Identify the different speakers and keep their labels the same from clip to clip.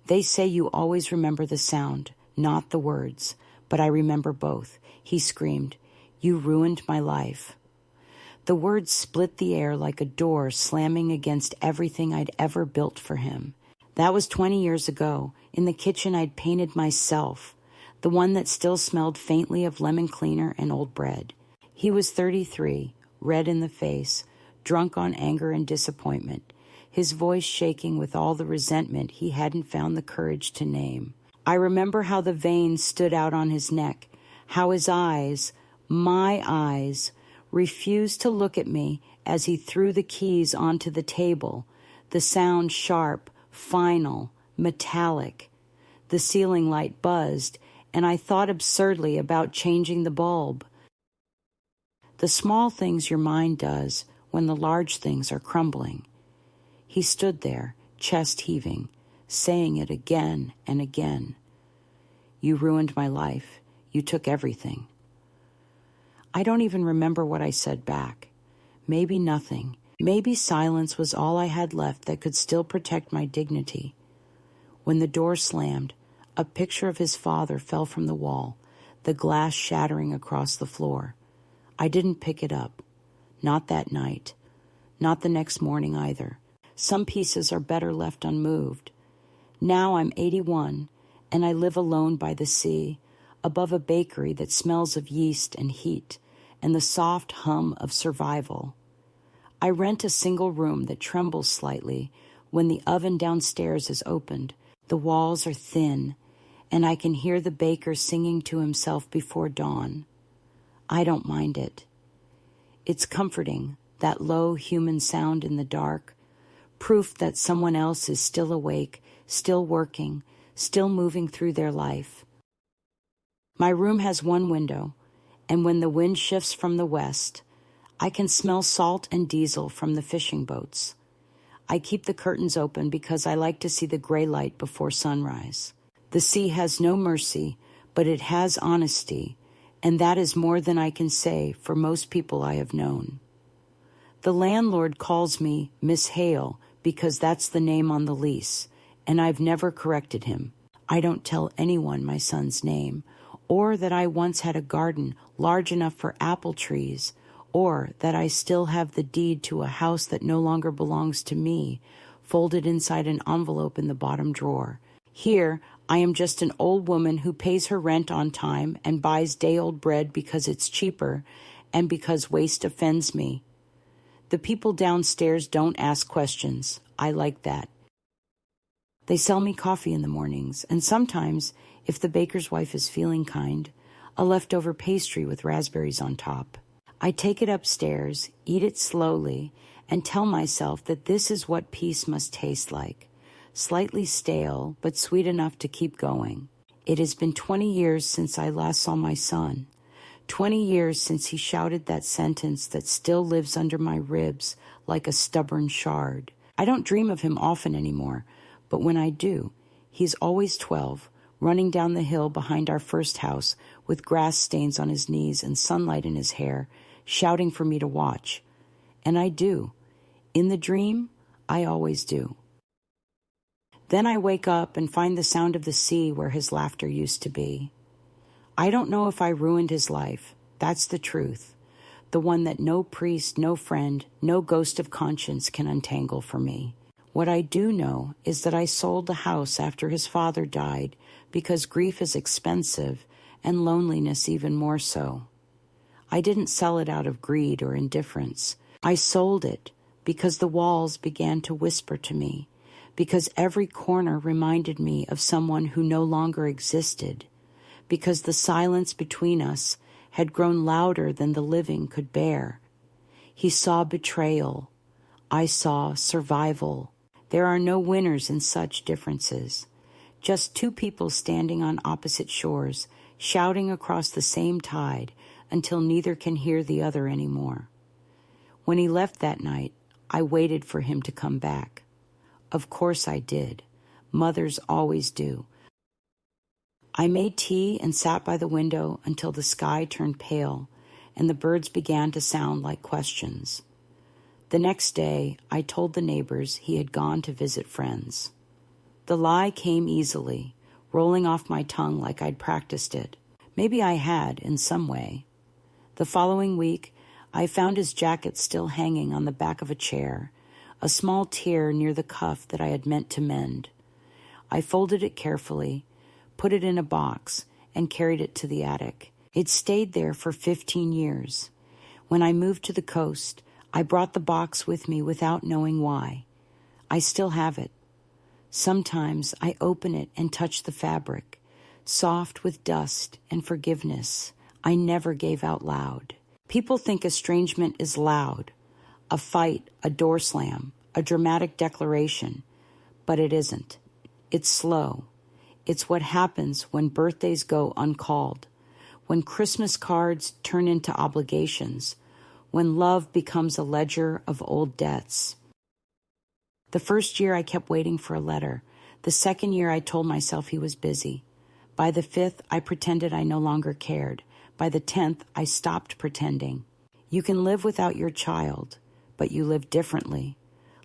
Speaker 1: They say you always remember the sound, not the words, but I remember both. He screamed, "You ruined my life." The words split the air like a door slamming against everything I'd ever built for him. That was 20 years ago. In the kitchen I'd painted myself, the one that still smelled faintly of lemon cleaner and old bread. He was 33, red in the face, drunk on anger and disappointment, his voice shaking with all the resentment he hadn't found the courage to name. I remember how the veins stood out on his neck, how his eyes, my eyes, refused to look at me as he threw the keys onto the table, the sound sharp, final, metallic. The ceiling light buzzed, and I thought absurdly about changing the bulb. The small things your mind does when the large things are crumbling. He stood there, chest heaving, saying it again and again. "You ruined my life. You took everything." I don't even remember what I said back. Maybe nothing. Maybe silence was all I had left that could still protect my dignity. When the door slammed, a picture of his father fell from the wall, the glass shattering across the floor. I didn't pick it up. Not that night. Not the next morning either. Some pieces are better left unmoved. Now I'm 81, and I live alone by the sea, above a bakery that smells of yeast and heat, and the soft hum of survival. I rent a single room that trembles slightly when the oven downstairs is opened. The walls are thin, and I can hear the baker singing to himself before dawn. I don't mind it. It's comforting, that low human sound in the dark, proof that someone else is still awake, still working, still moving through their life. My room has one window, and when the wind shifts from the west, I can smell salt and diesel from the fishing boats. I keep the curtains open because I like to see the gray light before sunrise. The sea has no mercy, but it has honesty, and that is more than I can say for most people I have known. The landlord calls me Miss Hale because that's the name on the lease, and I've never corrected him. I don't tell anyone my son's name, or that I once had a garden large enough for apple trees, or that I still have the deed to a house that no longer belongs to me, folded inside an envelope in the bottom drawer. Here, I am just an old woman who pays her rent on time and buys day-old bread because it's cheaper and because waste offends me. The people downstairs don't ask questions. I like that. They sell me coffee in the mornings, and sometimes, if the baker's wife is feeling kind, a leftover pastry with raspberries on top. I take it upstairs, eat it slowly, and tell myself that this is what peace must taste like. Slightly stale, but sweet enough to keep going. It has been 20 years since I last saw my son. 20 years since he shouted that sentence that still lives under my ribs like a stubborn shard. I don't dream of him often anymore, but when I do, he's always 12, running down the hill behind our first house with grass stains on his knees and sunlight in his hair, shouting for me to watch. And I do. In the dream, I always do. Then I wake up and find the sound of the sea where his laughter used to be. I don't know if I ruined his life. That's the truth. The one that no priest, no friend, no ghost of conscience can untangle for me. What I do know is that I sold the house after his father died because grief is expensive and loneliness even more so. I didn't sell it out of greed or indifference. I sold it because the walls began to whisper to me, because every corner reminded me of someone who no longer existed, because the silence between us had grown louder than the living could bear. He saw betrayal. I saw survival. There are no winners in such differences. Just two people standing on opposite shores, shouting across the same tide until neither can hear the other anymore. When he left that night, I waited for him to come back. Of course I did. Mothers always do. I made tea and sat by the window until the sky turned pale and the birds began to sound like questions. The next day, I told the neighbors he had gone to visit friends. The lie came easily, rolling off my tongue like I'd practiced it. Maybe I had, in some way. The following week, I found his jacket still hanging on the back of a chair, a small tear near the cuff that I had meant to mend. I folded it carefully, put it in a box, and carried it to the attic. It stayed there for 15 years. When I moved to the coast, I brought the box with me without knowing why. I still have it. Sometimes I open it and touch the fabric, soft with dust and forgiveness I never gave out loud. People think estrangement is loud, a fight, a door slam, a dramatic declaration, but it isn't. It's slow. It's what happens when birthdays go uncalled, when Christmas cards turn into obligations, when love becomes a ledger of old debts. The first year I kept waiting for a letter. The second year I told myself he was busy. By the 5th, I pretended I no longer cared. By the 10th, I stopped pretending. You can live without your child, but you live differently,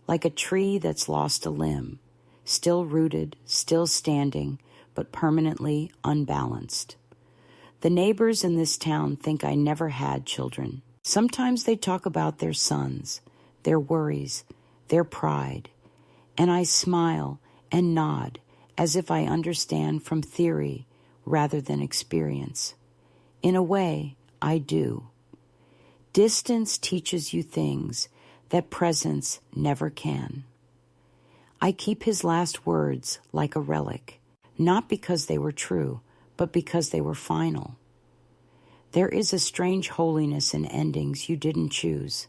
Speaker 1: like a tree that's lost a limb, still rooted, still standing, but permanently unbalanced. The neighbors in this town think I never had children. Sometimes they talk about their sons, their worries, their pride, and I smile and nod as if I understand from theory rather than experience. In a way, I do. Distance teaches you things that presence never can. I keep his last words like a relic, not because they were true, but because they were final. There is a strange holiness in endings you didn't choose.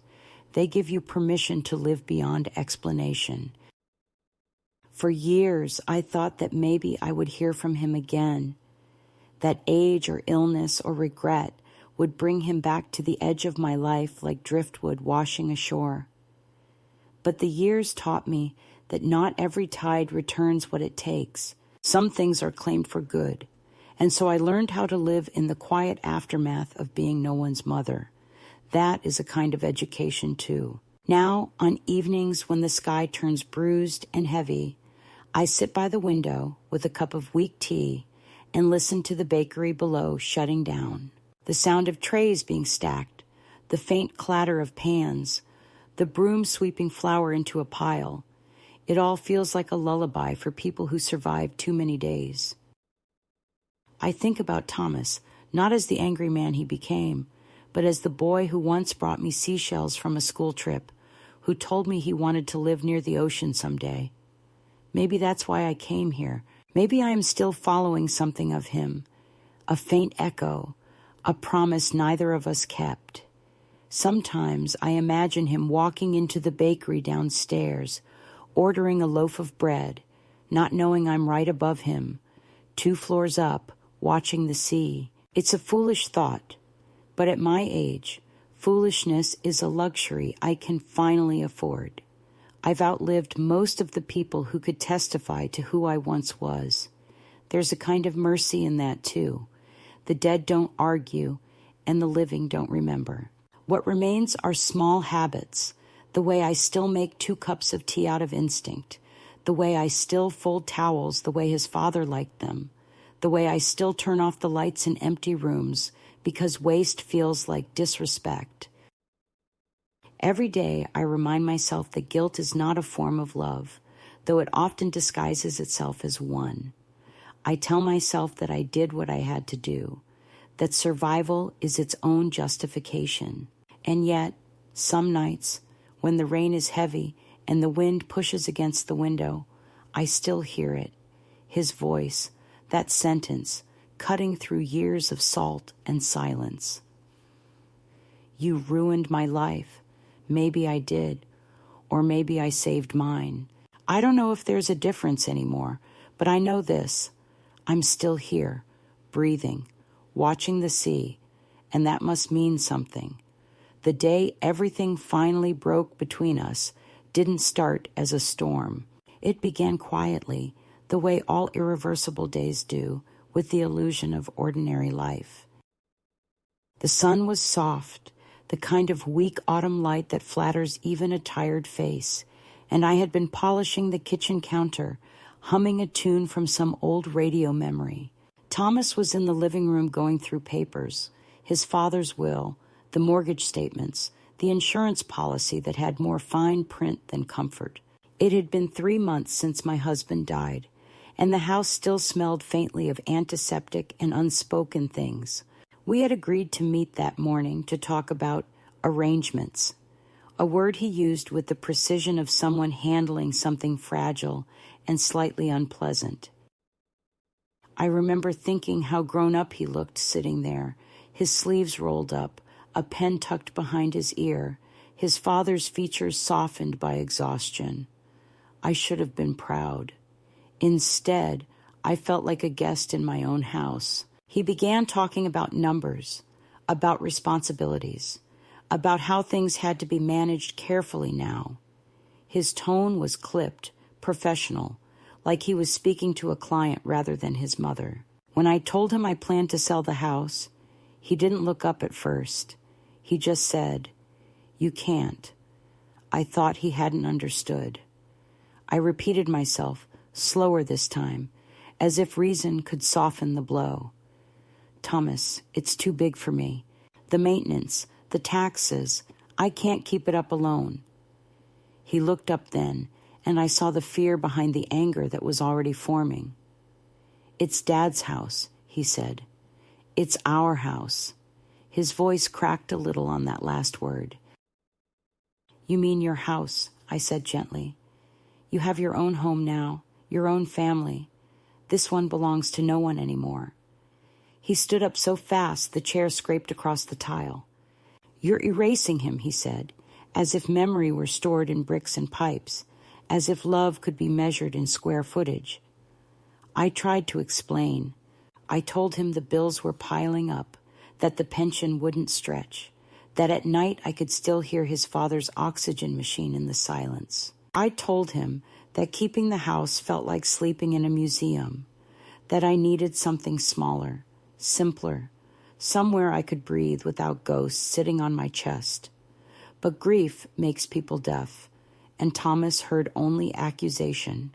Speaker 1: They give you permission to live beyond explanation. For years, I thought that maybe I would hear from him again, that age or illness or regret would bring him back to the edge of my life like driftwood washing ashore. But the years taught me that not every tide returns what it takes. Some things are claimed for good, and so I learned how to live in the quiet aftermath of being no one's mother. That is a kind of education, too. Now, on evenings when the sky turns bruised and heavy, I sit by the window with a cup of weak tea and listen to the bakery below shutting down. The sound of trays being stacked, the faint clatter of pans, the broom sweeping flour into a pile. It all feels like a lullaby for people who survived too many days. I think about Thomas, not as the angry man he became, but as the boy who once brought me seashells from a school trip, who told me he wanted to live near the ocean someday. Maybe that's why I came here. Maybe I am still following something of him, a faint echo, a promise neither of us kept. Sometimes I imagine him walking into the bakery downstairs, ordering a loaf of bread, not knowing I'm right above him, 2 floors up, watching the sea. It's a foolish thought, but at my age, foolishness is a luxury I can finally afford. I've outlived most of the people who could testify to who I once was. There's a kind of mercy in that, too. The dead don't argue, and the living don't remember. What remains are small habits, the way I still make 2 cups of tea out of instinct, the way I still fold towels the way his father liked them, the way I still turn off the lights in empty rooms because waste feels like disrespect. Every day I remind myself that guilt is not a form of love, though it often disguises itself as one. I tell myself that I did what I had to do, that survival is its own justification. And yet, some nights, when the rain is heavy and the wind pushes against the window, I still hear it, his voice, that sentence, cutting through years of salt and silence. You ruined my life. Maybe I did, or maybe I saved mine. I don't know if there's a difference anymore, but I know this. I'm still here, breathing, watching the sea, and that must mean something. The day everything finally broke between us didn't start as a storm. It began quietly, the way all irreversible days do, with the illusion of ordinary life. The sun was soft, the kind of weak autumn light that flatters even a tired face, and I had been polishing the kitchen counter, humming a tune from some old radio memory. Thomas was in the living room going through papers, his father's will, the mortgage statements, the insurance policy that had more fine print than comfort. It had been 3 months since my husband died, and the house still smelled faintly of antiseptic and unspoken things. We had agreed to meet that morning to talk about arrangements, a word he used with the precision of someone handling something fragile and slightly unpleasant. I remember thinking how grown up he looked sitting there, his sleeves rolled up, a pen tucked behind his ear, his father's features softened by exhaustion. I should have been proud. Instead, I felt like a guest in my own house. He began talking about numbers, about responsibilities, about how things had to be managed carefully now. His tone was clipped, professional, like he was speaking to a client rather than his mother. When I told him I planned to sell the house, he didn't look up at first. He just said, "You can't." I thought he hadn't understood. I repeated myself, slower this time, as if reason could soften the blow. "Thomas, it's too big for me. The maintenance, the taxes, I can't keep it up alone." He looked up then, and I saw the fear behind the anger that was already forming. "It's Dad's house," he said. "It's our house." His voice cracked a little on that last word. "You mean your house," I said gently. "You have your own home now, your own family. This one belongs to no one anymore." He stood up so fast the chair scraped across the tile. "You're erasing him," he said, as if memory were stored in bricks and pipes, as if love could be measured in square footage. I tried to explain. I told him the bills were piling up, that the pension wouldn't stretch, that at night I could still hear his father's oxygen machine in the silence. I told him that keeping the house felt like sleeping in a museum, that I needed something smaller, simpler, somewhere I could breathe without ghosts sitting on my chest. But grief makes people deaf, and Thomas heard only accusation.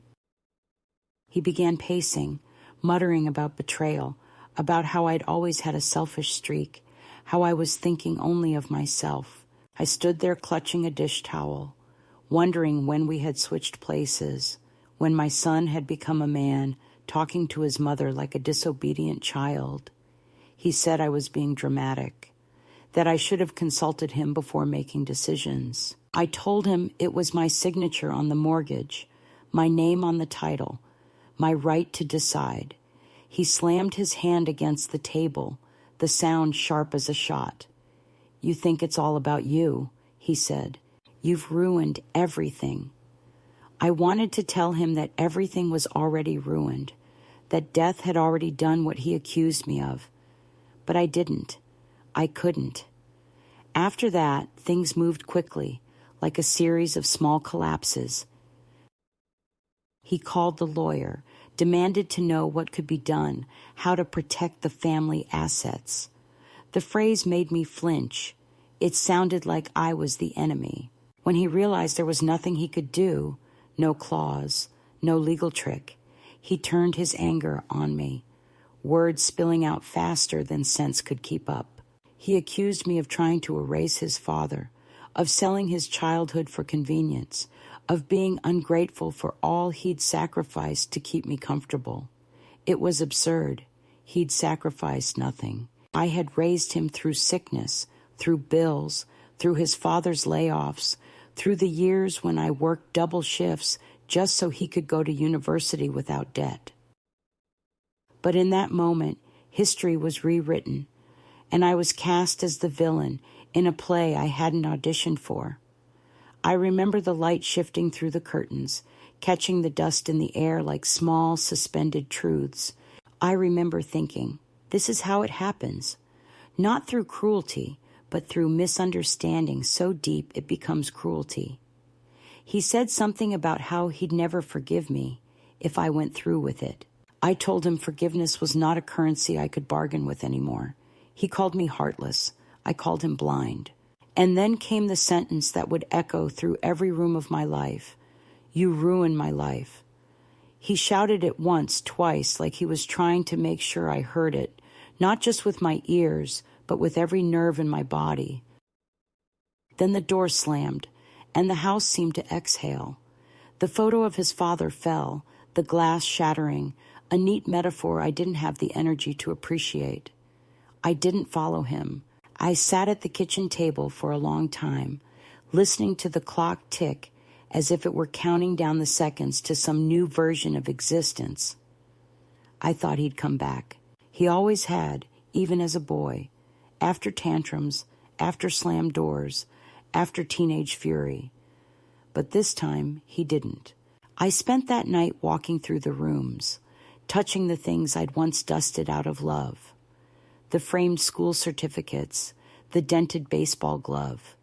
Speaker 1: He began pacing, muttering about betrayal, about how I'd always had a selfish streak, how I was thinking only of myself. I stood there clutching a dish towel, wondering when we had switched places, when my son had become a man, talking to his mother like a disobedient child. He said I was being dramatic, that I should have consulted him before making decisions. I told him it was my signature on the mortgage, my name on the title, my right to decide. He slammed his hand against the table, the sound sharp as a shot. "You think it's all about you," he said. "You've ruined everything." I wanted to tell him that everything was already ruined, that death had already done what he accused me of. But I didn't. I couldn't. After that, things moved quickly, like a series of small collapses. He called the lawyer, demanded to know what could be done, how to protect the family assets. The phrase made me flinch. It sounded like I was the enemy. When he realized there was nothing he could do, no clause, no legal trick, he turned his anger on me, words spilling out faster than sense could keep up. He accused me of trying to erase his father, of selling his childhood for convenience, of being ungrateful for all he'd sacrificed to keep me comfortable. It was absurd. He'd sacrificed nothing. I had raised him through sickness, through bills, through his father's layoffs, through the years when I worked double shifts just so he could go to university without debt. But in that moment, history was rewritten, and I was cast as the villain in a play I hadn't auditioned for. I remember the light shifting through the curtains, catching the dust in the air like small, suspended truths. I remember thinking, this is how it happens. Not through cruelty, but through misunderstanding so deep it becomes cruelty. He said something about how he'd never forgive me if I went through with it. I told him forgiveness was not a currency I could bargain with anymore. He called me heartless. I called him blind. And then came the sentence that would echo through every room of my life. "You ruined my life." He shouted it once, twice, like he was trying to make sure I heard it, not just with my ears, but with every nerve in my body. Then the door slammed, and the house seemed to exhale. The photo of his father fell, the glass shattering, a neat metaphor I didn't have the energy to appreciate. I didn't follow him. I sat at the kitchen table for a long time, listening to the clock tick as if it were counting down the seconds to some new version of existence. I thought he'd come back. He always had, even as a boy, after tantrums, after slammed doors, after teenage fury. But this time, he didn't. I spent that night walking through the rooms, touching the things I'd once dusted out of love. The framed school certificates, the dented baseball glove,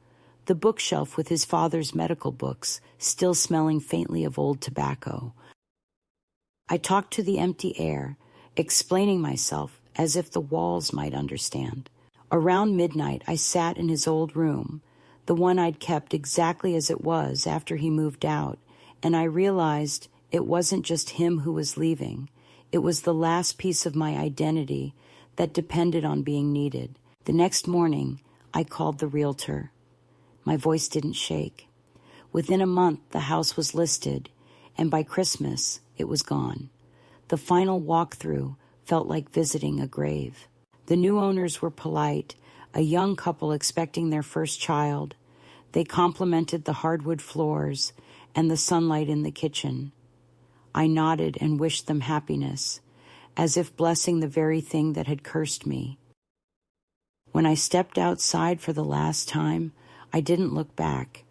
Speaker 1: the bookshelf with his father's medical books, still smelling faintly of old tobacco. I talked to the empty air, explaining myself as if the walls might understand. Around midnight, I sat in his old room, the one I'd kept exactly as it was after he moved out, and I realized it wasn't just him who was leaving. It was the last piece of my identity that depended on being needed. The next morning, I called the realtor. My voice didn't shake. Within a month, the house was listed, and by Christmas, it was gone. The final walkthrough felt like visiting a grave. The new owners were polite, a young couple expecting their first child. They complimented the hardwood floors and the sunlight in the kitchen. I nodded and wished them happiness, as if blessing the very thing that had cursed me. When I stepped outside for the last time, I didn't look back.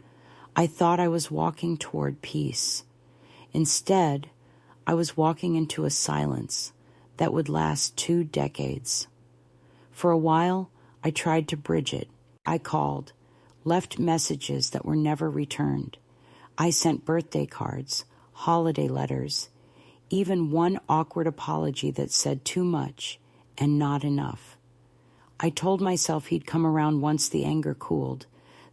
Speaker 1: I thought I was walking toward peace. Instead, I was walking into a silence that would last 2 decades. For a while, I tried to bridge it. I called, left messages that were never returned. I sent birthday cards, holiday letters, even one awkward apology that said too much and not enough. I told myself he'd come around once the anger cooled,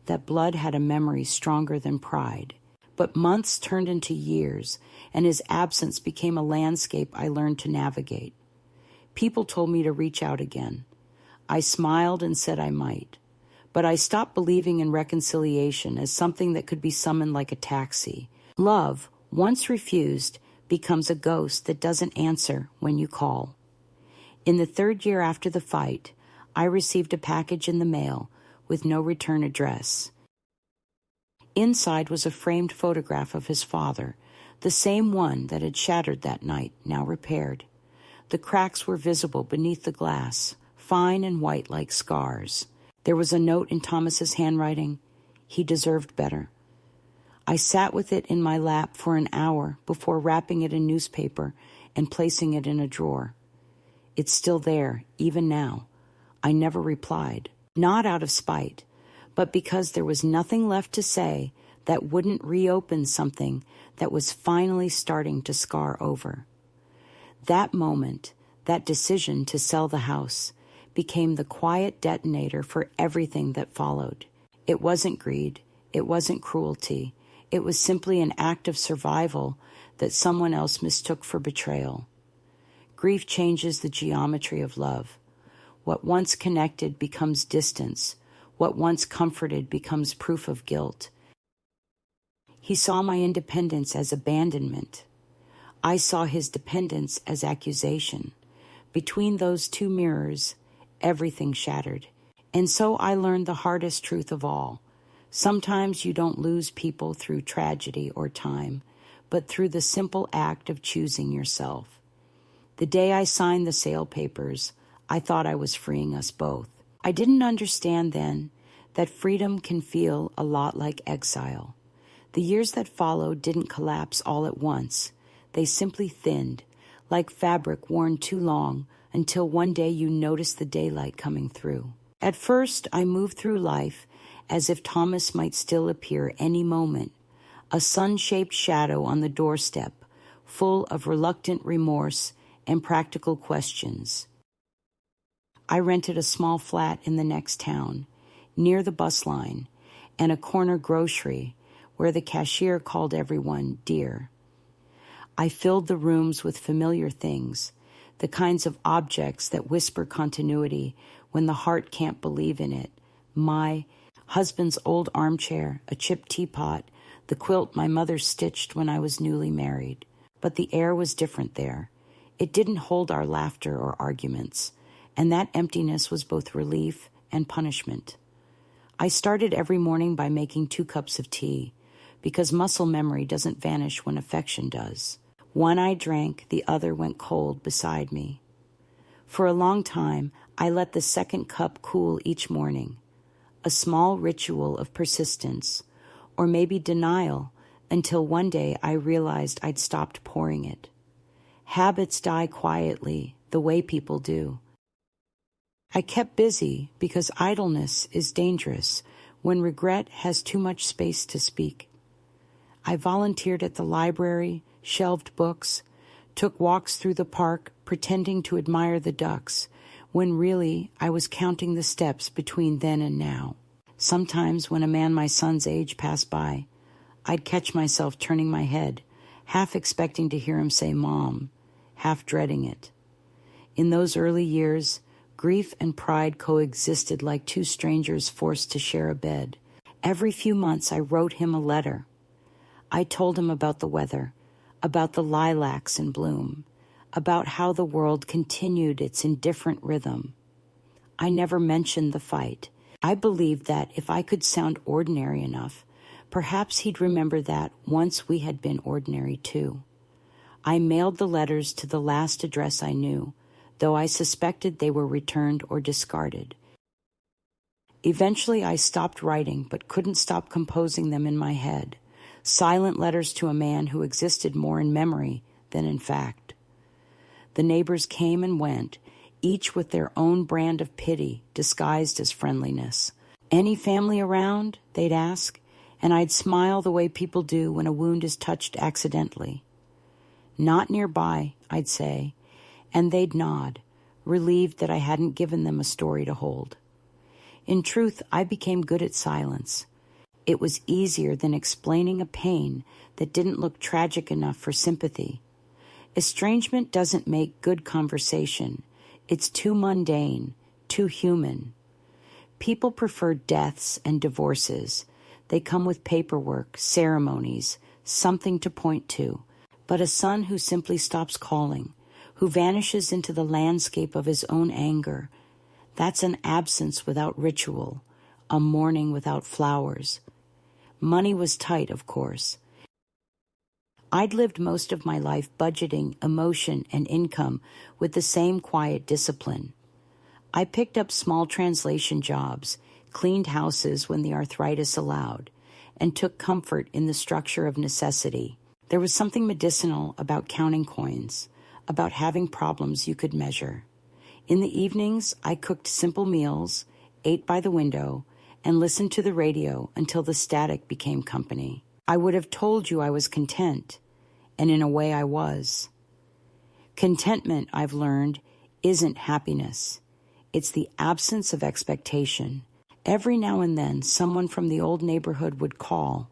Speaker 1: that blood had a memory stronger than pride. But months turned into years, and his absence became a landscape I learned to navigate. People told me to reach out again. I smiled and said I might. But I stopped believing in reconciliation as something that could be summoned like a taxi. Love, once refused, becomes a ghost that doesn't answer when you call. In the 3rd year after the fight, I received a package in the mail with no return address. Inside was a framed photograph of his father, the same one that had shattered that night, now repaired. The cracks were visible beneath the glass, fine and white like scars. There was a note in Thomas's handwriting. He deserved better. I sat with it in my lap for an hour before wrapping it in newspaper and placing it in a drawer. It's still there, even now. I never replied, not out of spite, but because there was nothing left to say that wouldn't reopen something that was finally starting to scar over. That moment, that decision to sell the house, became the quiet detonator for everything that followed. It wasn't greed. It wasn't cruelty. It was simply an act of survival that someone else mistook for betrayal. Grief changes the geometry of love. What once connected becomes distance. What once comforted becomes proof of guilt. He saw my independence as abandonment. I saw his dependence as accusation. Between those two mirrors, everything shattered. And so I learned the hardest truth of all. Sometimes you don't lose people through tragedy or time, but through the simple act of choosing yourself. The day I signed the sale papers, I thought I was freeing us both. I didn't understand then that freedom can feel a lot like exile. The years that followed didn't collapse all at once. They simply thinned, like fabric worn too long, until one day you noticed the daylight coming through. At first, I moved through life as if Thomas might still appear any moment, a sun-shaped shadow on the doorstep, full of reluctant remorse and practical questions. I rented a small flat in the next town, near the bus line, and a corner grocery where the cashier called everyone dear. I filled the rooms with familiar things, the kinds of objects that whisper continuity when the heart can't believe in it. My husband's old armchair, a chipped teapot, the quilt my mother stitched when I was newly married. But the air was different there. It didn't hold our laughter or arguments, and that emptiness was both relief and punishment. I started every morning by making 2 cups of tea, because muscle memory doesn't vanish when affection does. One I drank, the other went cold beside me. For a long time, I let the second cup cool each morning, a small ritual of persistence, or maybe denial, until one day I realized I'd stopped pouring it. Habits die quietly, the way people do. I kept busy because idleness is dangerous when regret has too much space to speak. I volunteered at the library, shelved books, took walks through the park, pretending to admire the ducks, when really I was counting the steps between then and now. Sometimes when a man my son's age passed by, I'd catch myself turning my head, half expecting to hear him say Mom, half dreading it. In those early years, grief and pride coexisted like 2 strangers forced to share a bed. Every few months I wrote him a letter. I told him about the weather, about the lilacs in bloom, about how the world continued its indifferent rhythm. I never mentioned the fight. I believed that if I could sound ordinary enough, perhaps he'd remember that once we had been ordinary too. I mailed the letters to the last address I knew, though I suspected they were returned or discarded. Eventually I stopped writing, but couldn't stop composing them in my head, silent letters to a man who existed more in memory than in fact. The neighbors came and went, each with their own brand of pity disguised as friendliness. "Any family around?" they'd ask, and I'd smile the way people do when a wound is touched accidentally. "Not nearby," I'd say, and they'd nod, relieved that I hadn't given them a story to hold. In truth, I became good at silence. It was easier than explaining a pain that didn't look tragic enough for sympathy. Estrangement doesn't make good conversation. It's too mundane, too human. People prefer deaths and divorces. They come with paperwork, ceremonies, something to point to. But a son who simply stops calling, who vanishes into the landscape of his own anger, that's an absence without ritual, a mourning without flowers. Money was tight, of course. I'd lived most of my life budgeting emotion and income with the same quiet discipline. I picked up small translation jobs, cleaned houses when the arthritis allowed, and took comfort in the structure of necessity. There was something medicinal about counting coins, about having problems you could measure. In the evenings, I cooked simple meals, ate by the window, and listened to the radio until the static became company. I would have told you I was content, and in a way I was. Contentment, I've learned, isn't happiness. It's the absence of expectation. Every now and then, someone from the old neighborhood would call,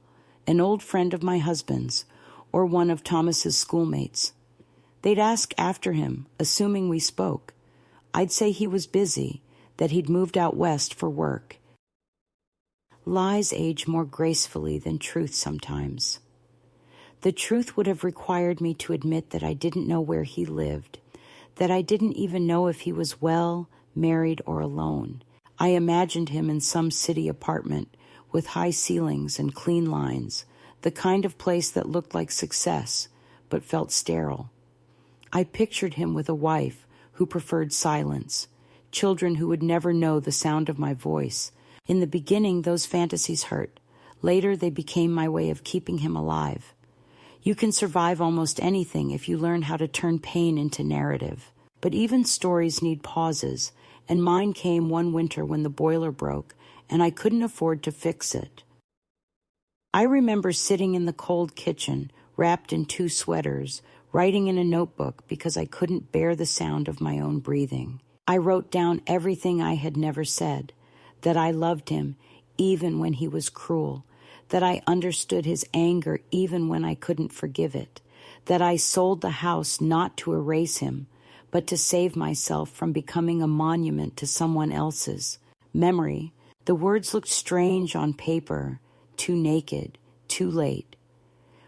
Speaker 1: an old friend of my husband's, or one of Thomas's schoolmates. They'd ask after him, assuming we spoke. I'd say he was busy, that he'd moved out west for work. Lies age more gracefully than truth sometimes. The truth would have required me to admit that I didn't know where he lived, that I didn't even know if he was well, married, or alone. I imagined him in some city apartment with high ceilings and clean lines, the kind of place that looked like success but felt sterile. I pictured him with a wife who preferred silence, children who would never know the sound of my voice. In the beginning, those fantasies hurt. Later, they became my way of keeping him alive. You can survive almost anything if you learn how to turn pain into narrative. But even stories need pauses, and mine came one winter when the boiler broke, and I couldn't afford to fix it. I remember sitting in the cold kitchen, wrapped in 2 sweaters, writing in a notebook because I couldn't bear the sound of my own breathing. I wrote down everything I had never said, that I loved him even when he was cruel, that I understood his anger even when I couldn't forgive it, that I sold the house not to erase him, but to save myself from becoming a monument to someone else's memory. The words looked strange on paper, too naked, too late.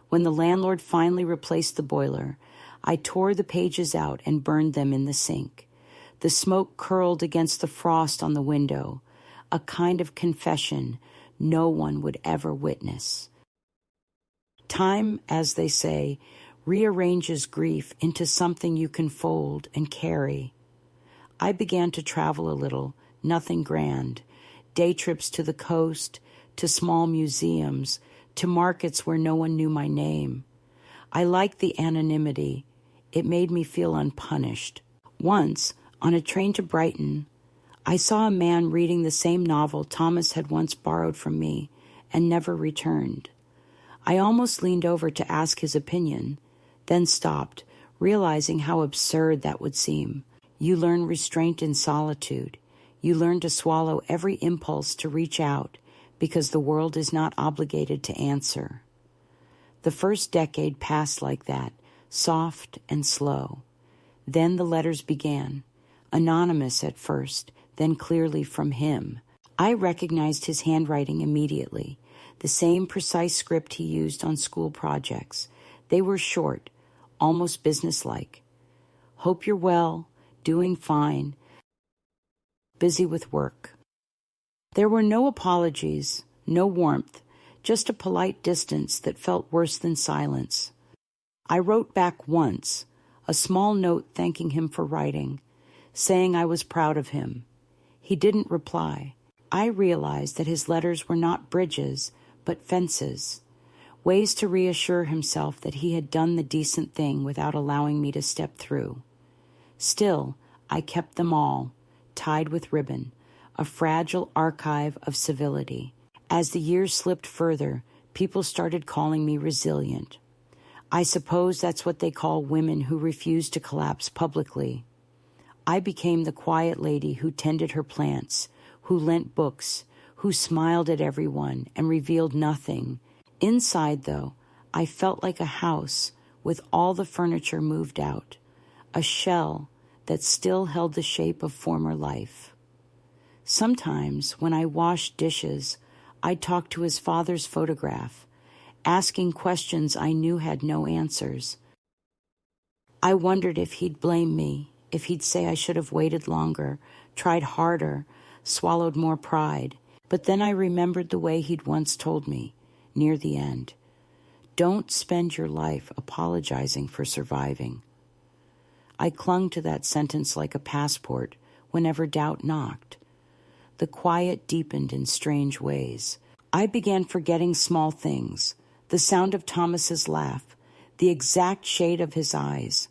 Speaker 1: When the landlord finally replaced the boiler, I tore the pages out and burned them in the sink. The smoke curled against the frost on the window, a kind of confession no one would ever witness. Time, as they say, rearranges grief into something you can fold and carry. I began to travel a little, nothing grand, day trips to the coast, to small museums, to markets where no one knew my name. I liked the anonymity. It made me feel unpunished. Once, on a train to Brighton, I saw a man reading the same novel Thomas had once borrowed from me and never returned. I almost leaned over to ask his opinion, then stopped, realizing how absurd that would seem. You learn restraint in solitude. You learn to swallow every impulse to reach out because the world is not obligated to answer. The first decade passed like that, soft and slow. Then the letters began, anonymous at first, then clearly from him. I recognized his handwriting immediately, the same precise script he used on school projects. They were short, almost businesslike. Hope you're well, doing fine, busy with work. There were no apologies, no warmth, just a polite distance that felt worse than silence. I wrote back once, a small note thanking him for writing, saying I was proud of him. He didn't reply. I realized that his letters were not bridges, but fences, ways to reassure himself that he had done the decent thing without allowing me to step through. Still, I kept them all, tied with ribbon, a fragile archive of civility. As the years slipped further, people started calling me resilient. I suppose that's what they call women who refuse to collapse publicly. I became the quiet lady who tended her plants, who lent books, who smiled at everyone and revealed nothing. Inside, though, I felt like a house with all the furniture moved out, a shell that still held the shape of former life. Sometimes, when I washed dishes, I'd talk to his father's photograph, asking questions I knew had no answers. I wondered if he'd blame me, if he'd say I should have waited longer, tried harder, swallowed more pride. But then I remembered the way he'd once told me, near the end, don't spend your life apologizing for surviving. I clung to that sentence like a passport whenever doubt knocked. The quiet deepened in strange ways. I began forgetting small things, the sound of Thomas's laugh, the exact shade of his eyes.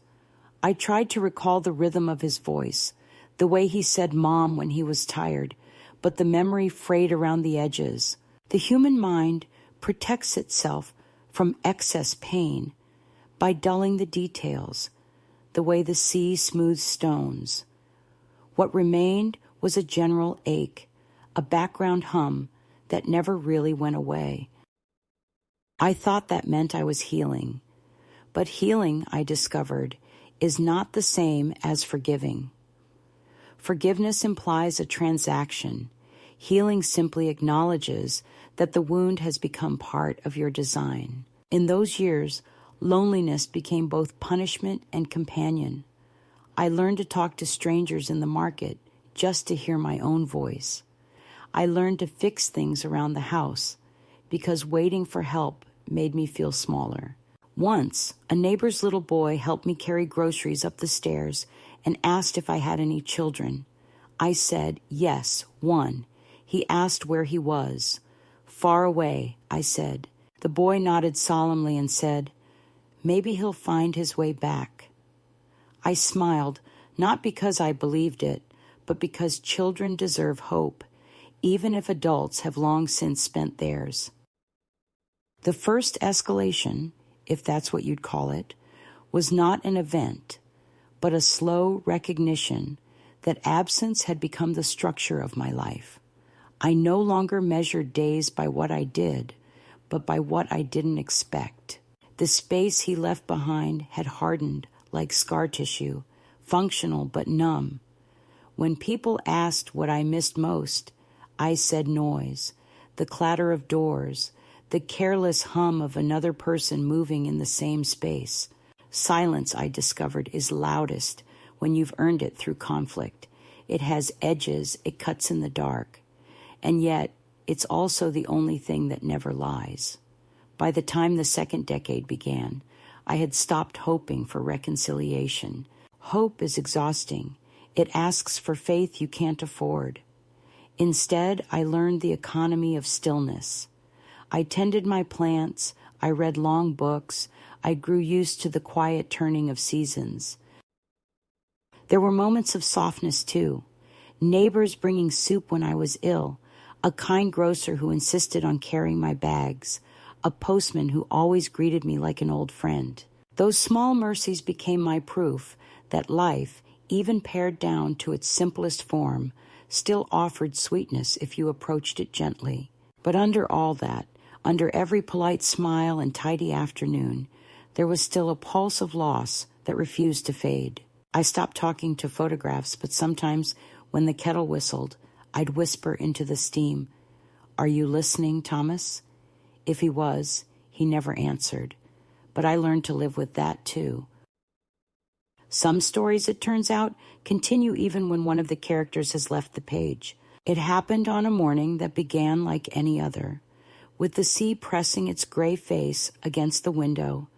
Speaker 1: I tried to recall the rhythm of his voice, the way he said Mom when he was tired, but the memory frayed around the edges. The human mind protects itself from excess pain by dulling the details, the way the sea smooths stones. What remained was a general ache, a background hum that never really went away. I thought that meant I was healing, but healing, I discovered, is not the same as forgiving. Forgiveness implies a transaction. Healing simply acknowledges that the wound has become part of your design. In those years, loneliness became both punishment and companion. I learned to talk to strangers in the market just to hear my own voice. I learned to fix things around the house because waiting for help made me feel smaller. Once, a neighbor's little boy helped me carry groceries up the stairs and asked if I had any children. I said, yes, one. He asked where he was. Far away, I said. The boy nodded solemnly and said, maybe he'll find his way back. I smiled, not because I believed it, but because children deserve hope, even if adults have long since spent theirs. The first escalation, if that's what you'd call it, was not an event, but a slow recognition that absence had become the structure of my life. I no longer measured days by what I did, but by what I didn't expect. The space he left behind had hardened like scar tissue, functional but numb. When people asked what I missed most, I said noise, the clatter of doors, the careless hum of another person moving in the same space. Silence, I discovered, is loudest when you've earned it through conflict. It has edges, it cuts in the dark. And yet, it's also the only thing that never lies. By the time the second decade began, I had stopped hoping for reconciliation. Hope is exhausting. It asks for faith you can't afford. Instead, I learned the economy of stillness. I tended my plants, I read long books, I grew used to the quiet turning of seasons. There were moments of softness, too. Neighbors bringing soup when I was ill, a kind grocer who insisted on carrying my bags, a postman who always greeted me like an old friend. Those small mercies became my proof that life, even pared down to its simplest form, still offered sweetness if you approached it gently. But under all that, under every polite smile and tidy afternoon, there was still a pulse of loss that refused to fade. I stopped talking to photographs, but sometimes when the kettle whistled, I'd whisper into the steam, "Are you listening, Thomas?" If he was, he never answered. But I learned to live with that, too. Some stories, it turns out, continue even when one of the characters has left the page. It happened on a morning that began like any other, with the sea pressing its gray face against the window,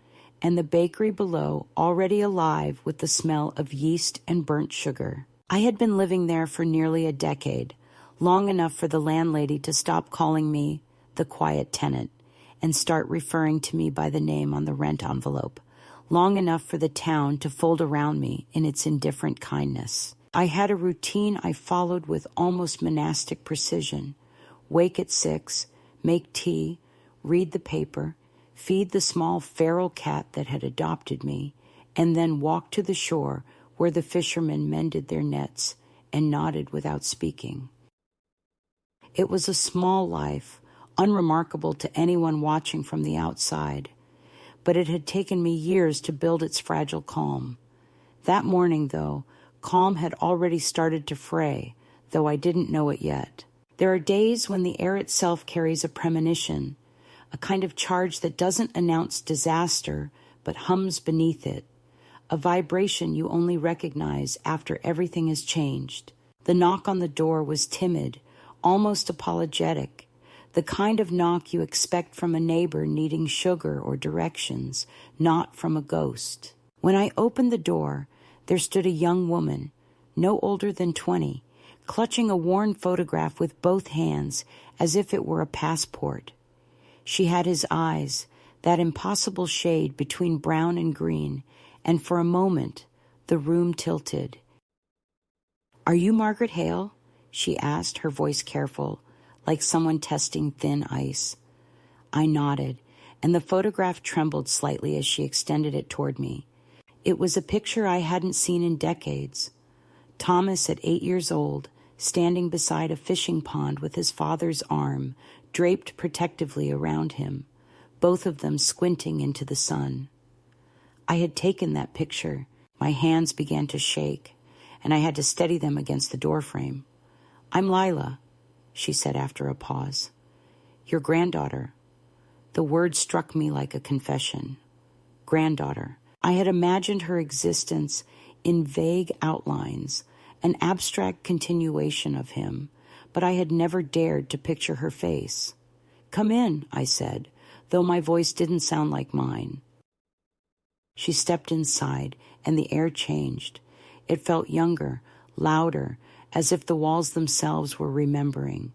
Speaker 1: and the bakery below already alive with the smell of yeast and burnt sugar. I had been living there for nearly a decade, long enough for the landlady to stop calling me the quiet tenant and start referring to me by the name on the rent envelope, long enough for the town to fold around me in its indifferent kindness. I had a routine I followed with almost monastic precision. Wake at 6, make tea, read the paper, feed the small feral cat that had adopted me, and then walk to the shore where the fishermen mended their nets and nodded without speaking. It was a small life, unremarkable to anyone watching from the outside, but it had taken me years to build its fragile calm. That morning, though, calm had already started to fray, though I didn't know it yet. There are days when the air itself carries a premonition, a kind of charge that doesn't announce disaster, but hums beneath it, a vibration you only recognize after everything has changed. The knock on the door was timid, almost apologetic, the kind of knock you expect from a neighbor needing sugar or directions, not from a ghost. When I opened the door, there stood a young woman, no older than 20, clutching a worn photograph with both hands as if it were a passport. She had his eyes, that impossible shade between brown and green, and for a moment the room tilted. "Are you Margaret Hale?" she asked, her voice careful, like someone testing thin ice. I nodded, and the photograph trembled slightly as she extended it toward me. It was a picture I hadn't seen in decades. Thomas, at 8 years old, standing beside a fishing pond with his father's arm draped protectively around him, both of them squinting into the sun. I had taken that picture. My hands began to shake, and I had to steady them against the doorframe. "I'm Lila," she said after a pause. "Your granddaughter." The word struck me like a confession. Granddaughter. I had imagined her existence in vague outlines, an abstract continuation of him, but I had never dared to picture her face. "Come in," I said, though my voice didn't sound like mine. She stepped inside, and the air changed. It felt younger, louder, as if the walls themselves were remembering.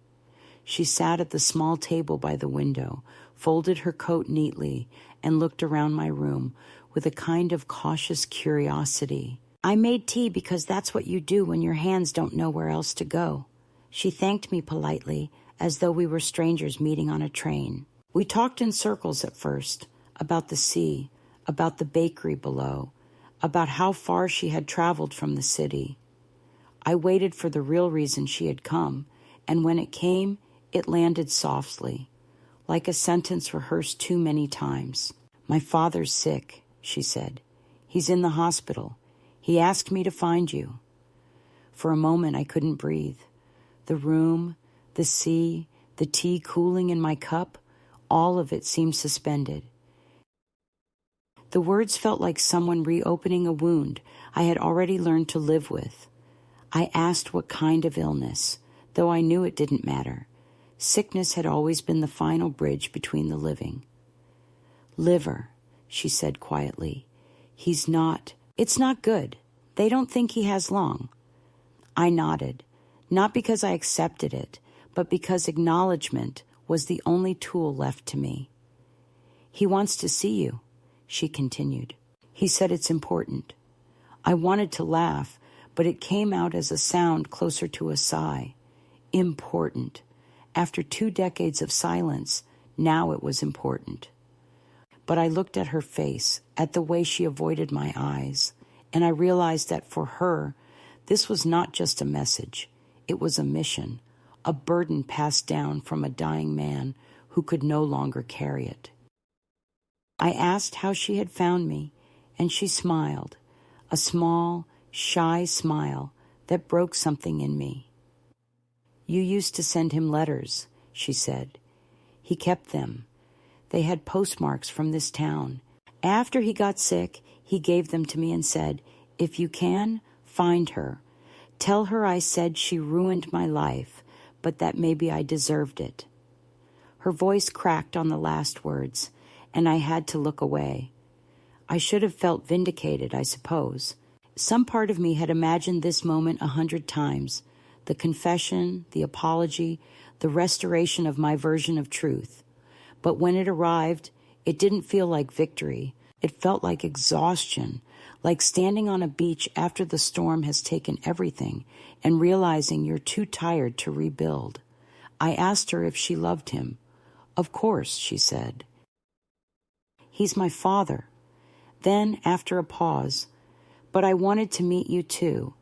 Speaker 1: She sat at the small table by the window, folded her coat neatly, and looked around my room with a kind of cautious curiosity. "I made tea because that's what you do when your hands don't know where else to go." She thanked me politely, as though we were strangers meeting on a train. We talked in circles at first, about the sea, about the bakery below, about how far she had traveled from the city. I waited for the real reason she had come, and when it came, it landed softly, like a sentence rehearsed too many times. "My father's sick," she said. "He's in the hospital. He asked me to find you." For a moment I couldn't breathe. The room, the sea, the tea cooling in my cup, all of it seemed suspended. The words felt like someone reopening a wound I had already learned to live with. I asked what kind of illness, though I knew it didn't matter. Sickness had always been the final bridge between the living. "Liver," she said quietly. "It's not good. They don't think he has long." I nodded, not because I accepted it, but because acknowledgement was the only tool left to me. "He wants to see you," she continued. "He said it's important." I wanted to laugh, but it came out as a sound closer to a sigh. Important. After 2 decades of silence, now it was important. But I looked at her face, at the way she avoided my eyes, and I realized that for her, this was not just a message. It was a mission, a burden passed down from a dying man who could no longer carry it. I asked how she had found me, and she smiled, a small, shy smile that broke something in me. "You used to send him letters," she said. "He kept them. They had postmarks from this town. After he got sick, he gave them to me and said, 'If you can, find her. Tell her I said she ruined my life, but that maybe I deserved it.'" Her voice cracked on the last words, and I had to look away. I should have felt vindicated, I suppose. Some part of me had imagined this moment 100 times, the confession, the apology, the restoration of my version of truth. But when it arrived, it didn't feel like victory. It felt like exhaustion, like standing on a beach after the storm has taken everything and realizing you're too tired to rebuild. I asked her if she loved him. "Of course," she said. "He's my father." Then, after a pause, "But I wanted to meet you too.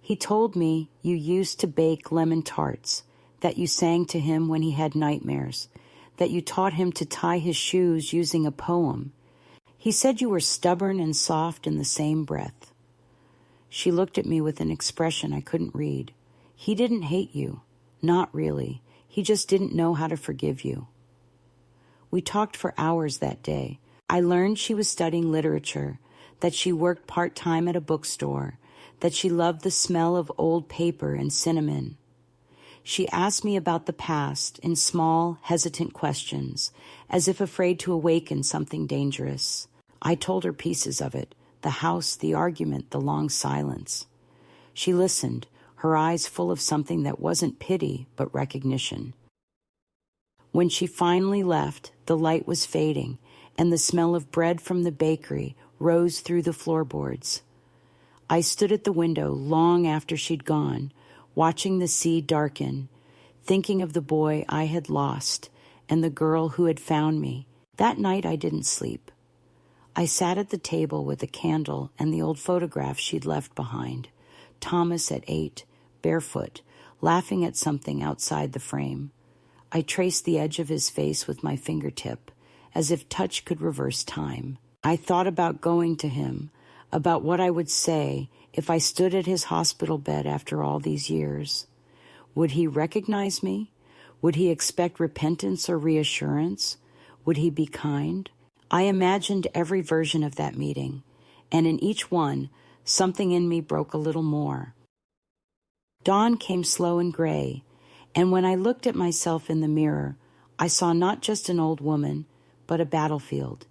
Speaker 1: He told me you used to bake lemon tarts, that you sang to him when he had nightmares, that you taught him to tie his shoes using a poem. He said you were stubborn and soft in the same breath." She looked at me with an expression I couldn't read. "He didn't hate you. Not really. He just didn't know how to forgive you." We talked for hours that day. I learned she was studying literature, that she worked part-time at a bookstore, that she loved the smell of old paper and cinnamon. She asked me about the past in small, hesitant questions, as if afraid to awaken something dangerous. I told her pieces of it, the house, the argument, the long silence. She listened, her eyes full of something that wasn't pity, but recognition. When she finally left, the light was fading, and the smell of bread from the bakery rose through the floorboards. I stood at the window long after she'd gone, watching the sea darken, thinking of the boy I had lost and the girl who had found me. That night I didn't sleep. I sat at the table with a candle and the old photograph she'd left behind. Thomas at 8, barefoot, laughing at something outside the frame. I traced the edge of his face with my fingertip, as if touch could reverse time. I thought about going to him, about what I would say if I stood at his hospital bed after all these years. Would he recognize me? Would he expect repentance or reassurance? Would he be kind? I imagined every version of that meeting, and in each one, something in me broke a little more. Dawn came slow and gray, and when I looked at myself in the mirror, I saw not just an old woman, but a battlefield.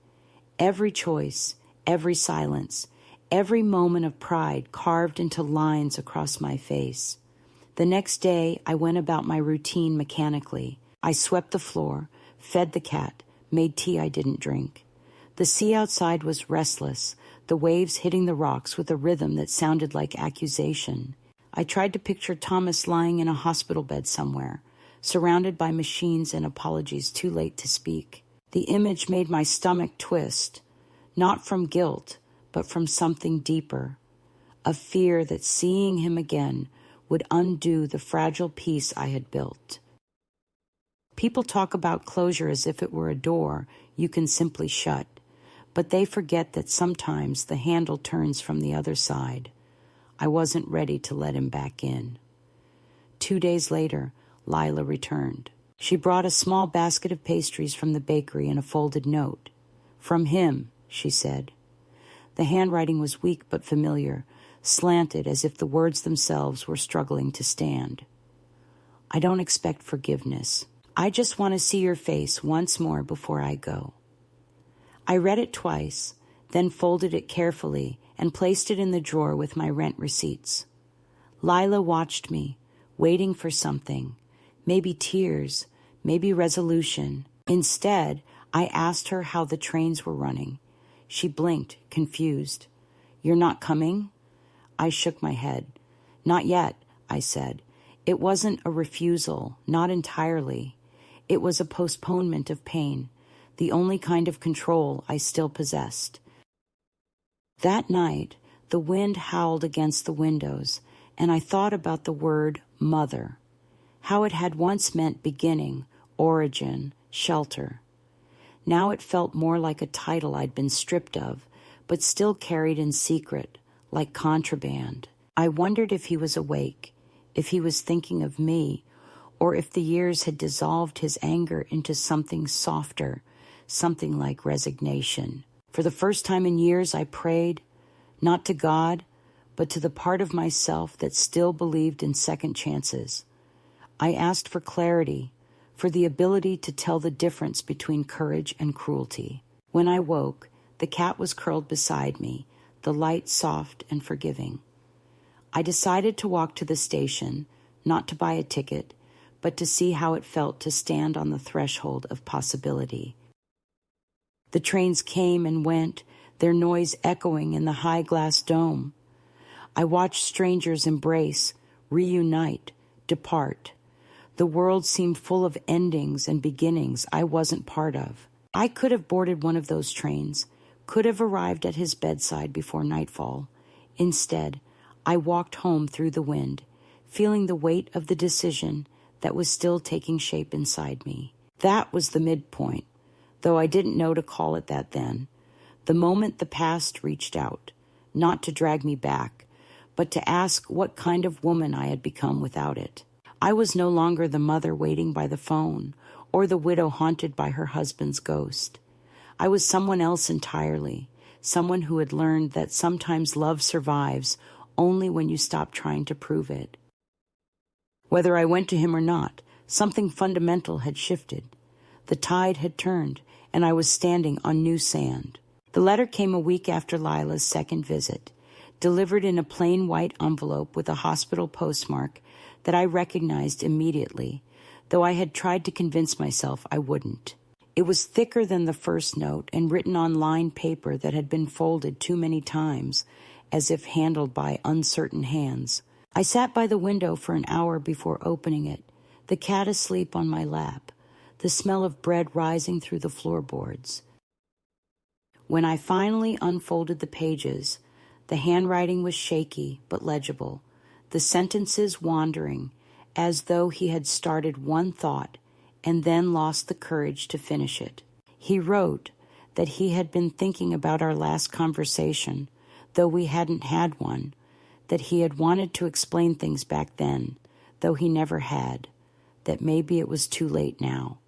Speaker 1: Every choice, every silence, every moment of pride carved into lines across my face. The next day, I went about my routine mechanically. I swept the floor, fed the cat, made tea I didn't drink. The sea outside was restless, the waves hitting the rocks with a rhythm that sounded like accusation. I tried to picture Thomas lying in a hospital bed somewhere, surrounded by machines and apologies too late to speak. The image made my stomach twist, not from guilt, but from something deeper, a fear that seeing him again would undo the fragile peace I had built. People talk about closure as if it were a door you can simply shut, but they forget that sometimes the handle turns from the other side. I wasn't ready to let him back in. 2 days later, Lila returned. She brought a small basket of pastries from the bakery and a folded note. "From him," she said. The handwriting was weak but familiar, slanted as if the words themselves were struggling to stand. "I don't expect forgiveness. I just want to see your face once more before I go." I read it twice, then folded it carefully and placed it in the drawer with my rent receipts. Lila watched me, waiting for something, maybe tears, maybe resolution. Instead, I asked her how the trains were running. She blinked, confused. "You're not coming?" I shook my head. "Not yet," I said. It wasn't a refusal, not entirely. It was a postponement of pain, the only kind of control I still possessed. That night, the wind howled against the windows, and I thought about the word mother, how it had once meant beginning, origin, shelter. Now it felt more like a title I'd been stripped of, but still carried in secret, like contraband. I wondered if he was awake, if he was thinking of me, or if the years had dissolved his anger into something softer, something like resignation. For the first time in years, I prayed, not to God, but to the part of myself that still believed in second chances. I asked for clarity, for the ability to tell the difference between courage and cruelty. When I woke, the cat was curled beside me, the light soft and forgiving. I decided to walk to the station, not to buy a ticket, but to see how it felt to stand on the threshold of possibility. The trains came and went, their noise echoing in the high glass dome. I watched strangers embrace, reunite, depart. The world seemed full of endings and beginnings I wasn't part of. I could have boarded one of those trains, could have arrived at his bedside before nightfall. Instead, I walked home through the wind, feeling the weight of the decision that was still taking shape inside me. That was the midpoint, though I didn't know to call it that then. The moment the past reached out, not to drag me back, but to ask what kind of woman I had become without it. I was no longer the mother waiting by the phone, or the widow haunted by her husband's ghost. I was someone else entirely, someone who had learned that sometimes love survives only when you stop trying to prove it. Whether I went to him or not, something fundamental had shifted. The tide had turned, and I was standing on new sand. The letter came a week after Lila's second visit, delivered in a plain white envelope with a hospital postmark that I recognized immediately, though I had tried to convince myself I wouldn't. It was thicker than the first note and written on lined paper that had been folded too many times, as if handled by uncertain hands. I sat by the window for an hour before opening it, the cat asleep on my lap, the smell of bread rising through the floorboards. When I finally unfolded the pages, the handwriting was shaky but legible, the sentences wandering, as though he had started one thought and then lost the courage to finish it. He wrote that he had been thinking about our last conversation, though we hadn't had one, that he had wanted to explain things back then, though he never had, that maybe it was too late now,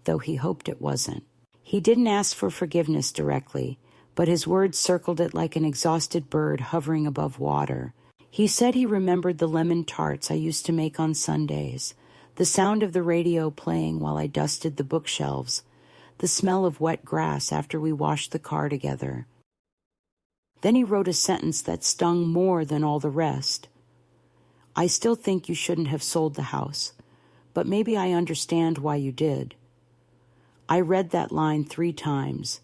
Speaker 1: though he hoped it wasn't. He didn't ask for forgiveness directly, but his words circled it like an exhausted bird hovering above water. He said he remembered the lemon tarts I used to make on Sundays, the sound of the radio playing while I dusted the bookshelves, the smell of wet grass after we washed the car together. Then he wrote a sentence that stung more than all the rest. "I still think you shouldn't have sold the house, but maybe I understand why you did." I read that line 3 times,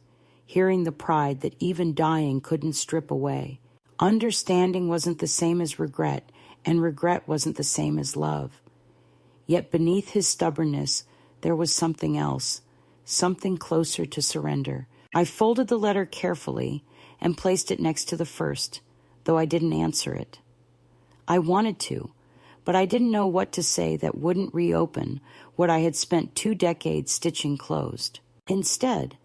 Speaker 1: hearing the pride that even dying couldn't strip away. Understanding wasn't the same as regret, and regret wasn't the same as love. Yet beneath his stubbornness, there was something else, something closer to surrender. I folded the letter carefully and placed it next to the first, though I didn't answer it. I wanted to, but I didn't know what to say that wouldn't reopen what I had spent 2 decades stitching closed. Instead,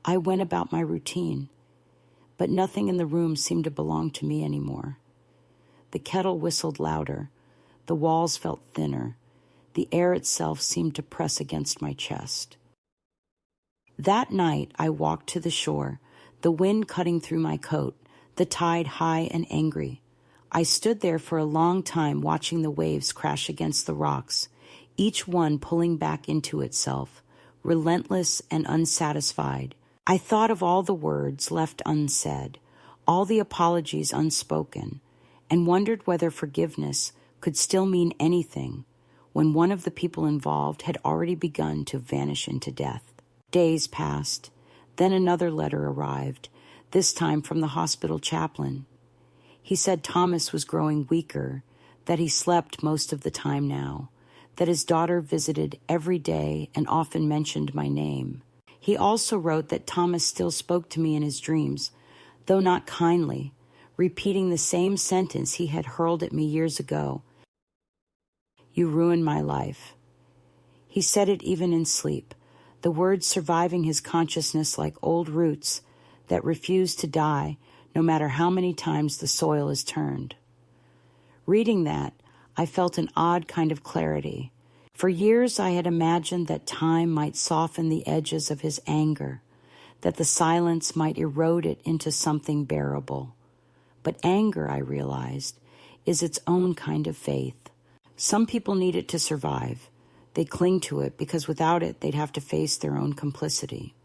Speaker 1: I went about my routine, but nothing in the room seemed to belong to me anymore. The kettle whistled louder. The walls felt thinner. The air itself seemed to press against my chest. That night, I walked to the shore, the wind cutting through my coat, the tide high and angry. I stood there for a long time watching the waves crash against the rocks, each one pulling back into itself, relentless and unsatisfied. I thought of all the words left unsaid, all the apologies unspoken, and wondered whether forgiveness could still mean anything when one of the people involved had already begun to vanish into death. Days passed. Then another letter arrived, this time from the hospital chaplain. He said Thomas was growing weaker, that he slept most of the time now, that his daughter visited every day and often mentioned my name. He also wrote that Thomas still spoke to me in his dreams, though not kindly, repeating the same sentence he had hurled at me years ago. "You ruined my life." He said it even in sleep, the words surviving his consciousness like old roots that refuse to die no matter how many times the soil is turned. Reading that, I felt an odd kind of clarity. For years I had imagined that time might soften the edges of his anger, that the silence might erode it into something bearable. But anger, I realized, is its own kind of faith. Some people need it to survive. They cling to it because without it they'd have to face their own complicity.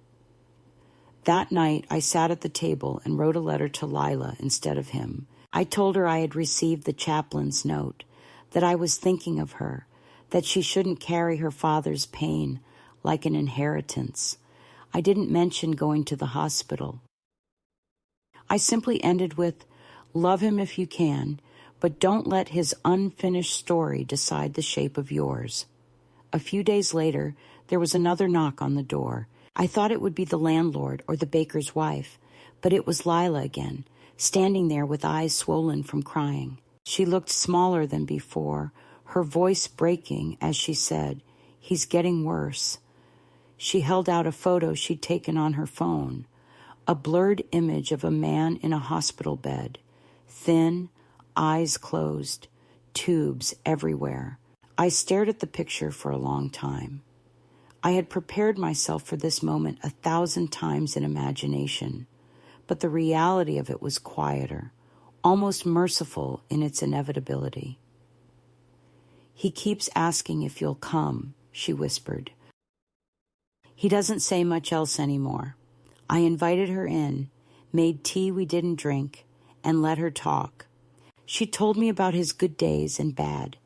Speaker 1: That night I sat at the table and wrote a letter to Lila instead of him. I told her I had received the chaplain's note, that I was thinking of her, that she shouldn't carry her father's pain like an inheritance. I didn't mention going to the hospital. I simply ended with, "Love him if you can, but don't let his unfinished story decide the shape of yours." A few days later, there was another knock on the door. I thought it would be the landlord or the baker's wife, but it was Lila again, standing there with eyes swollen from crying. She looked smaller than before, her voice breaking as she said, "He's getting worse." She held out a photo she'd taken on her phone, a blurred image of a man in a hospital bed, thin, eyes closed, tubes everywhere. I stared at the picture for a long time. I had prepared myself for this moment 1,000 times in imagination, but the reality of it was quieter, almost merciful in its inevitability. "He keeps asking if you'll come," she whispered. "He doesn't say much else anymore." I invited her in, made tea we didn't drink, and let her talk. She told me about his good days and bad,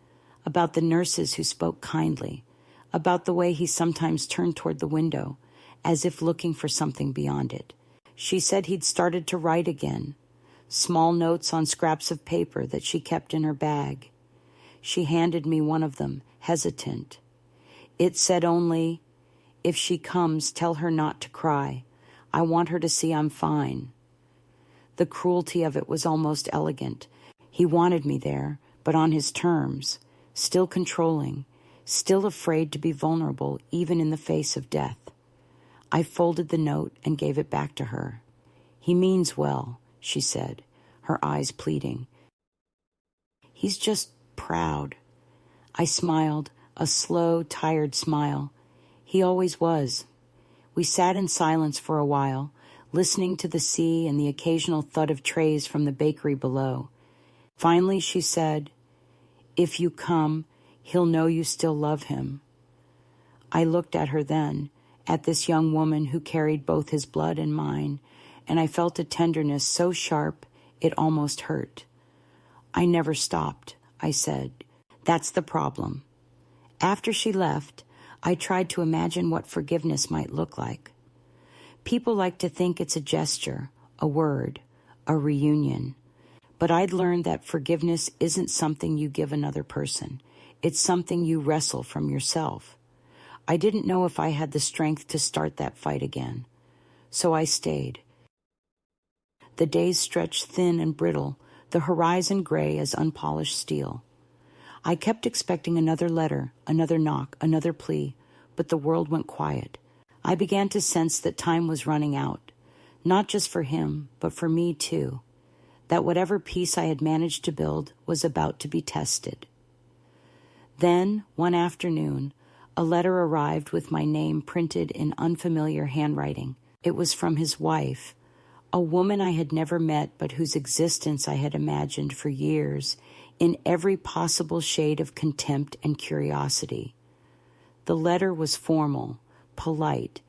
Speaker 1: about the nurses who spoke kindly, about the way he sometimes turned toward the window, as if looking for something beyond it. She said he'd started to write again, small notes on scraps of paper that she kept in her bag. She handed me one of them, hesitant. It said only, "If she comes, tell her not to cry. I want her to see I'm fine." The cruelty of it was almost elegant. He wanted me there, but on his terms, still controlling, still afraid to be vulnerable even in the face of death. I folded the note and gave it back to her. "He means well," she said, her eyes pleading. "He's just proud." I smiled, a slow, tired smile. He always was. We sat in silence for a while, listening to the sea and the occasional thud of trays from the bakery below. Finally, she said, "If you come, he'll know you still love him." I looked at her then, at this young woman who carried both his blood and mine, and I felt a tenderness so sharp it almost hurt. "I never stopped," I said. "That's the problem." After she left, I tried to imagine what forgiveness might look like. People like to think it's a gesture, a word, a reunion. But I'd learned that forgiveness isn't something you give another person. It's something you wrestle from yourself. I didn't know if I had the strength to start that fight again. So I stayed. The days stretched thin and brittle, the horizon gray as unpolished steel. I kept expecting another letter, another knock, another plea, but the world went quiet. I began to sense that time was running out, not just for him, but for me too, that whatever peace I had managed to build was about to be tested. Then, one afternoon, a letter arrived with my name printed in unfamiliar handwriting. It was from his wife, a woman I had never met but whose existence I had imagined for years in every possible shade of contempt and curiosity. The letter was formal, polite,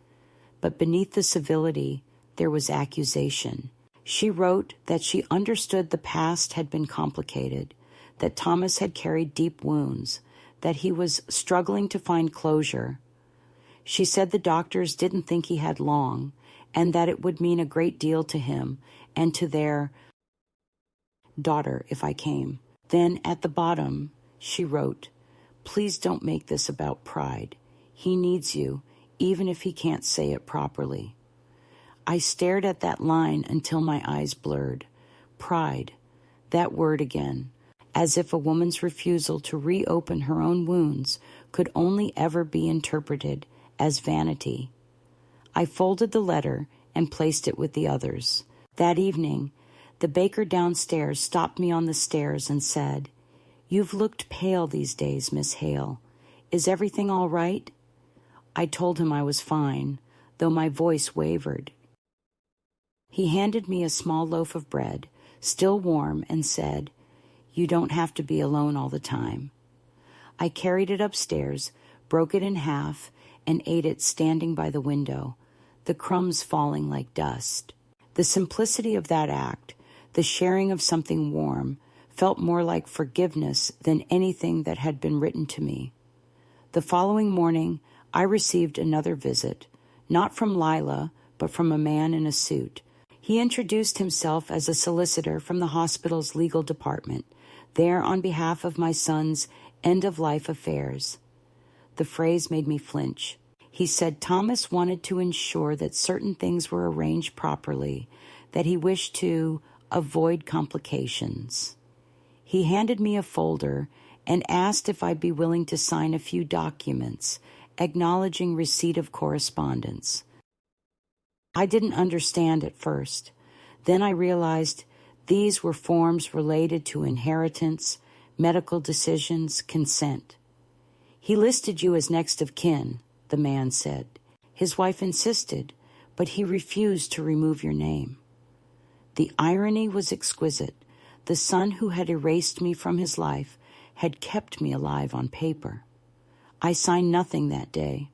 Speaker 1: but beneath the civility there was accusation. She wrote that she understood the past had been complicated, that Thomas had carried deep wounds, that he was struggling to find closure. She said the doctors didn't think he had long, and that it would mean a great deal to him and to their daughter if I came. Then at the bottom, she wrote, "Please don't make this about pride. He needs you, even if he can't say it properly." I stared at that line until my eyes blurred. Pride, that word again, as if a woman's refusal to reopen her own wounds could only ever be interpreted as vanity. I folded the letter and placed it with the others. That evening, the baker downstairs stopped me on the stairs and said, "You've looked pale these days, Miss Hale. Is everything all right?" I told him I was fine, though my voice wavered. He handed me a small loaf of bread, still warm, and said, "You don't have to be alone all the time." I carried it upstairs, broke it in half, and ate it standing by the window, the crumbs falling like dust. The simplicity of that act, the sharing of something warm, felt more like forgiveness than anything that had been written to me. The following morning, I received another visit, not from Lila, but from a man in a suit. He introduced himself as a solicitor from the hospital's legal department, there on behalf of my son's end-of-life affairs. The phrase made me flinch. He said Thomas wanted to ensure that certain things were arranged properly, that he wished to avoid complications. He handed me a folder and asked if I'd be willing to sign a few documents, acknowledging receipt of correspondence. I didn't understand at first. Then I realized these were forms related to inheritance, medical decisions, consent. "He listed you as next of kin," the man said. "His wife insisted, but he refused to remove your name." The irony was exquisite. The son who had erased me from his life had kept me alive on paper. I signed nothing that day.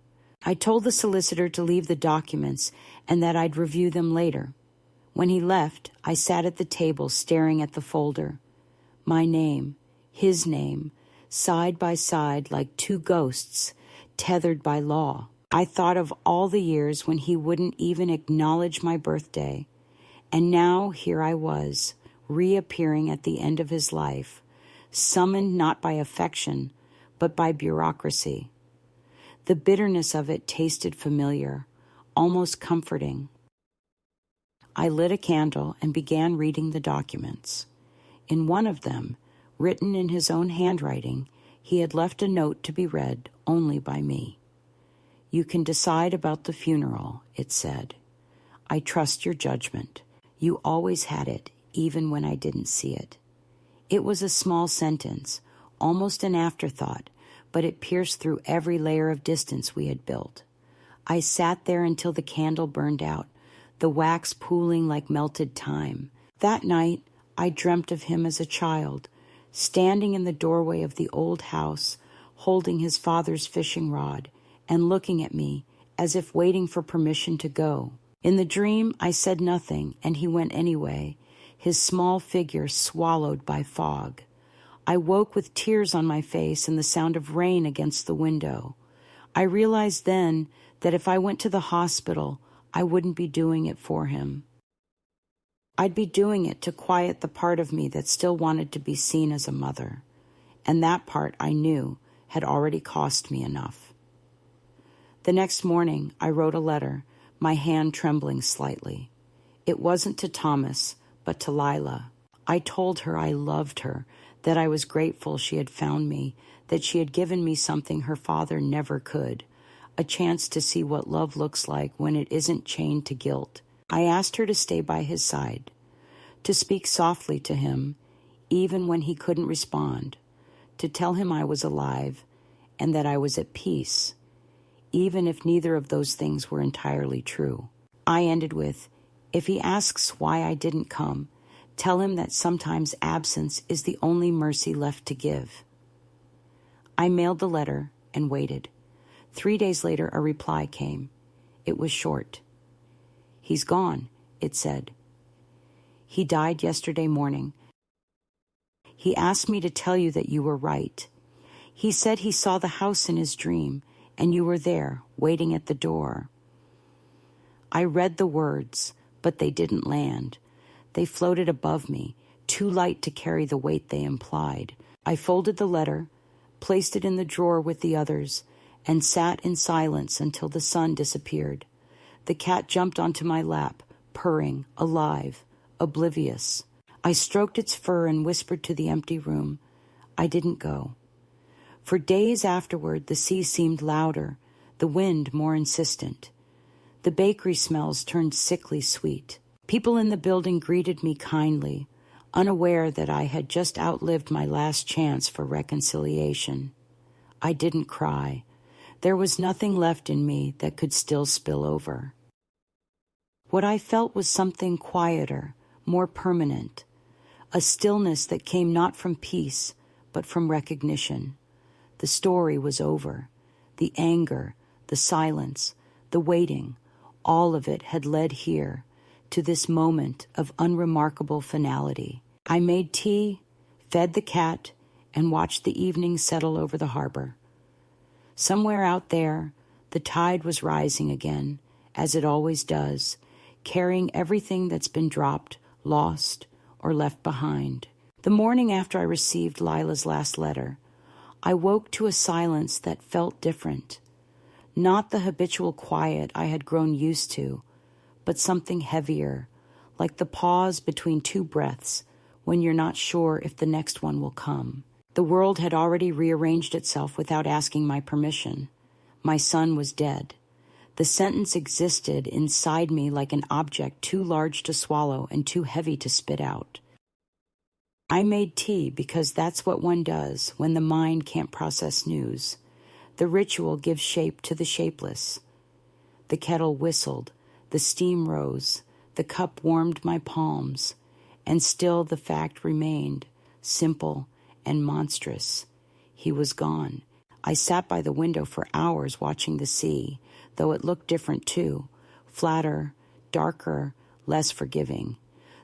Speaker 1: I told the solicitor to leave the documents and that I'd review them later. When he left, I sat at the table staring at the folder. My name, his name, side by side like two ghosts, tethered by law. I thought of all the years when he wouldn't even acknowledge my birthday. And now here I was, reappearing at the end of his life, summoned not by affection, but by bureaucracy. The bitterness of it tasted familiar, almost comforting. I lit a candle and began reading the documents. In one of them, written in his own handwriting, he had left a note to be read only by me. "You can decide about the funeral," it said. "I trust your judgment. You always had it, even when I didn't see it." It was a small sentence, almost an afterthought, but it pierced through every layer of distance we had built. I sat there until the candle burned out, the wax pooling like melted time. That night, I dreamt of him as a child, standing in the doorway of the old house, holding his father's fishing rod, and looking at me as if waiting for permission to go. In the dream, I said nothing, and he went anyway, his small figure swallowed by fog. I woke with tears on my face and the sound of rain against the window. I realized then that if I went to the hospital, I wouldn't be doing it for him. I'd be doing it to quiet the part of me that still wanted to be seen as a mother, and that part I knew had already cost me enough. The next morning, I wrote a letter, my hand trembling slightly. It wasn't to Thomas, but to Lila. I told her I loved her, that I was grateful she had found me, that she had given me something her father never could, a chance to see what love looks like when it isn't chained to guilt. I asked her to stay by his side, to speak softly to him, even when he couldn't respond, to tell him I was alive and that I was at peace, even if neither of those things were entirely true. I ended with, if he asks why I didn't come, tell him that sometimes absence is the only mercy left to give. I mailed the letter and waited. 3 days later, a reply came. It was short. He's gone, it said. He died yesterday morning. He asked me to tell you that you were right. He said he saw the house in his dream, and you were there, waiting at the door. I read the words, but they didn't land. They floated above me, too light to carry the weight they implied. I folded the letter, placed it in the drawer with the others, and sat in silence until the sun disappeared. The cat jumped onto my lap, purring, alive, oblivious. I stroked its fur and whispered to the empty room, I didn't go. For days afterward, the sea seemed louder, the wind more insistent. The bakery smells turned sickly sweet. People in the building greeted me kindly, unaware that I had just outlived my last chance for reconciliation. I didn't cry. There was nothing left in me that could still spill over. What I felt was something quieter, more permanent, a stillness that came not from peace, but from recognition. The story was over. The anger, the silence, the waiting, all of it had led here, to this moment of unremarkable finality. I made tea, fed the cat, and watched the evening settle over the harbor. Somewhere out there, the tide was rising again, as it always does, carrying everything that's been dropped, lost, or left behind. The morning after I received Lila's last letter, I woke to a silence that felt different. Not the habitual quiet I had grown used to, but something heavier, like the pause between two breaths when you're not sure if the next one will come. The world had already rearranged itself without asking my permission. My son was dead. The sentence existed inside me like an object too large to swallow and too heavy to spit out. I made tea because that's what one does when the mind can't process news. The ritual gives shape to the shapeless. The kettle whistled, the steam rose, the cup warmed my palms, and still the fact remained, simple and monstrous. He was gone. I sat by the window for hours watching the sea, though it looked different too, flatter, darker, less forgiving.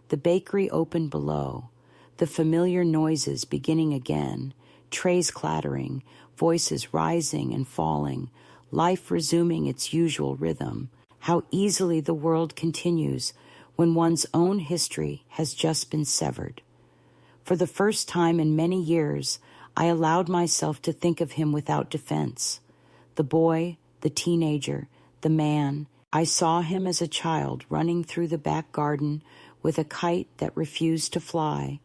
Speaker 1: The bakery opened below, the familiar noises beginning again, trays clattering, voices rising and falling, life resuming its usual rhythm. How easily the world continues when one's own history has just been severed. For the first time in many years, I allowed myself to think of him without defense. The boy, the teenager, the man. I saw him as a child running through the back garden with a kite that refused to fly,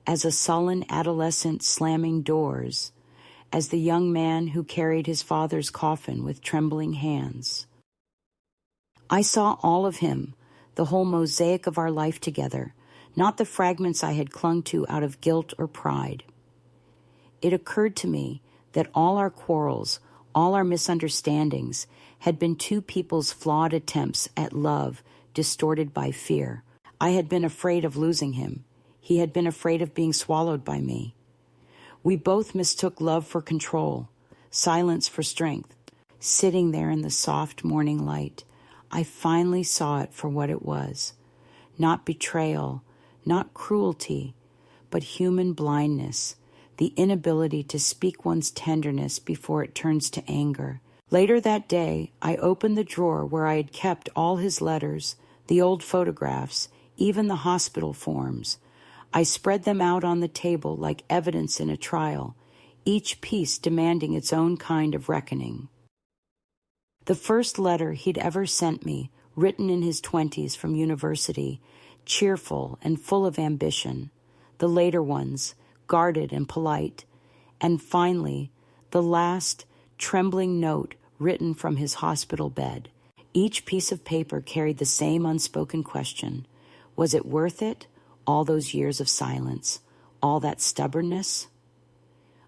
Speaker 1: as a sullen adolescent slamming doors, as the young man who carried his father's coffin with trembling hands. I saw all of him, the whole mosaic of our life together, not the fragments I had clung to out of guilt or pride. It occurred to me that all our quarrels, all our misunderstandings, had been two people's flawed attempts at love distorted by fear. I had been afraid of losing him. He had been afraid of being swallowed by me. We both mistook love for control, silence for strength. Sitting there in the soft morning light, I finally saw it for what it was. Not betrayal, not cruelty, but human blindness, the inability to speak one's tenderness before it turns to anger. Later that day, I opened the drawer where I had kept all his letters, the old photographs, even the hospital forms. I spread them out on the table like evidence in a trial, each piece demanding its own kind of reckoning. The first letter he'd ever sent me, written in his 20s from university, cheerful and full of ambition. The later ones, guarded and polite. And finally, the last trembling note written from his hospital bed. Each piece of paper carried the same unspoken question. Was it worth it? All those years of silence, all that stubbornness?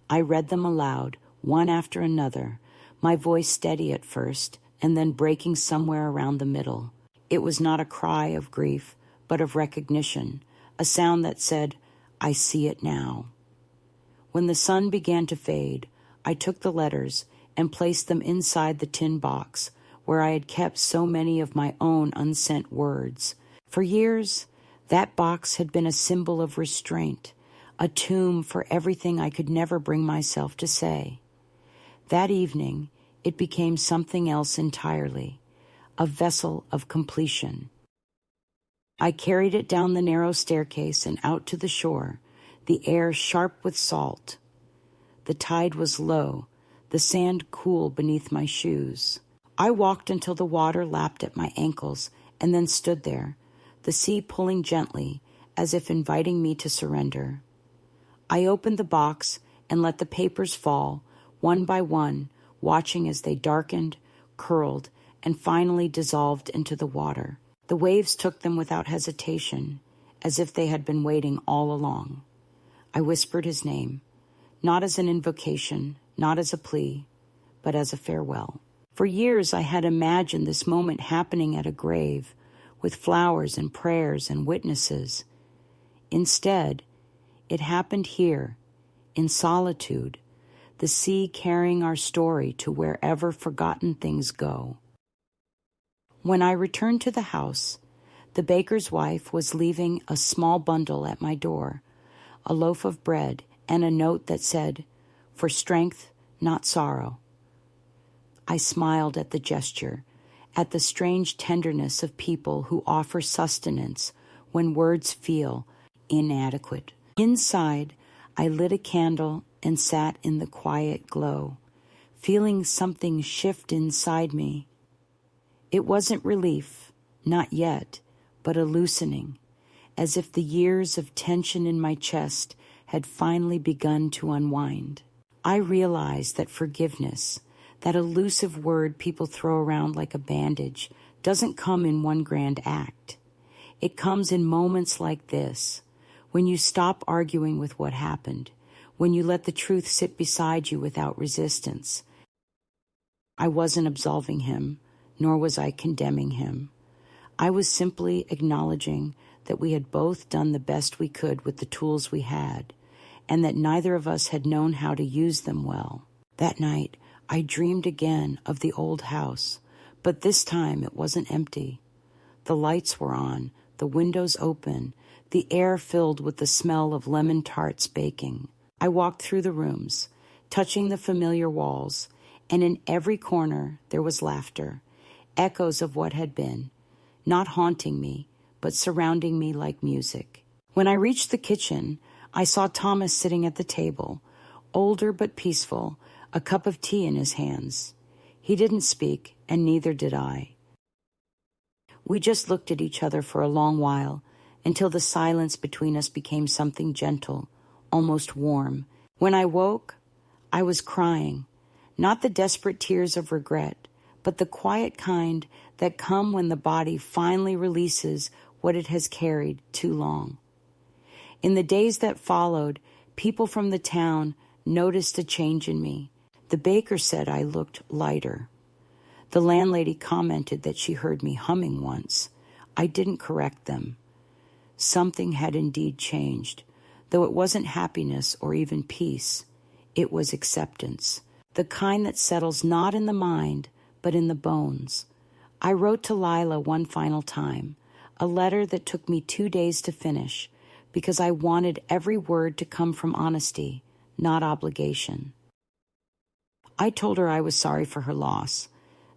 Speaker 1: I read them aloud, one after another, my voice steady at first, and then breaking somewhere around the middle. It was not a cry of grief, but of recognition, a sound that said, I see it now. When the sun began to fade, I took the letters and placed them inside the tin box where I had kept so many of my own unsent words. For years, that box had been a symbol of restraint, a tomb for everything I could never bring myself to say. That evening, it became something else entirely, a vessel of completion. I carried it down the narrow staircase and out to the shore, the air sharp with salt. The tide was low, the sand cool beneath my shoes. I walked until the water lapped at my ankles and then stood there, the sea pulling gently, as if inviting me to surrender. I opened the box and let the papers fall, one by one, watching as they darkened, curled, and finally dissolved into the water. The waves took them without hesitation, as if they had been waiting all along. I whispered his name, not as an invocation, not as a plea, but as a farewell. For years I had imagined this moment happening at a grave, with flowers and prayers and witnesses. Instead, it happened here, in solitude, the sea carrying our story to wherever forgotten things go. When I returned to the house, the baker's wife was leaving a small bundle at my door, a loaf of bread and a note that said, "For strength, not sorrow." I smiled at the gesture, at the strange tenderness of people who offer sustenance when words feel inadequate. Inside, I lit a candle and sat in the quiet glow, feeling something shift inside me. It wasn't relief, not yet, but a loosening, as if the years of tension in my chest had finally begun to unwind. I realized that forgiveness, that elusive word people throw around like a bandage, doesn't come in one grand act. It comes in moments like this, when you stop arguing with what happened, when you let the truth sit beside you without resistance. I wasn't absolving him, nor was I condemning him. I was simply acknowledging that we had both done the best we could with the tools we had, and that neither of us had known how to use them well. That night, I dreamed again of the old house, but this time it wasn't empty. The lights were on, the windows open, the air filled with the smell of lemon tarts baking. I walked through the rooms, touching the familiar walls, and in every corner there was laughter, echoes of what had been, not haunting me, but surrounding me like music. When I reached the kitchen, I saw Thomas sitting at the table, older but peaceful, a cup of tea in his hands. He didn't speak, and neither did I. We just looked at each other for a long while, until the silence between us became something gentle, almost warm. When I woke, I was crying, not the desperate tears of regret, but the quiet kind that come when the body finally releases what it has carried too long. In the days that followed, people from the town noticed a change in me. The baker said I looked lighter. The landlady commented that she heard me humming once. I didn't correct them. Something had indeed changed, though it wasn't happiness or even peace. It was acceptance, the kind that settles not in the mind, but in the bones. I wrote to Lila one final time, a letter that took me 2 days to finish, because I wanted every word to come from honesty, not obligation. I told her I was sorry for her loss,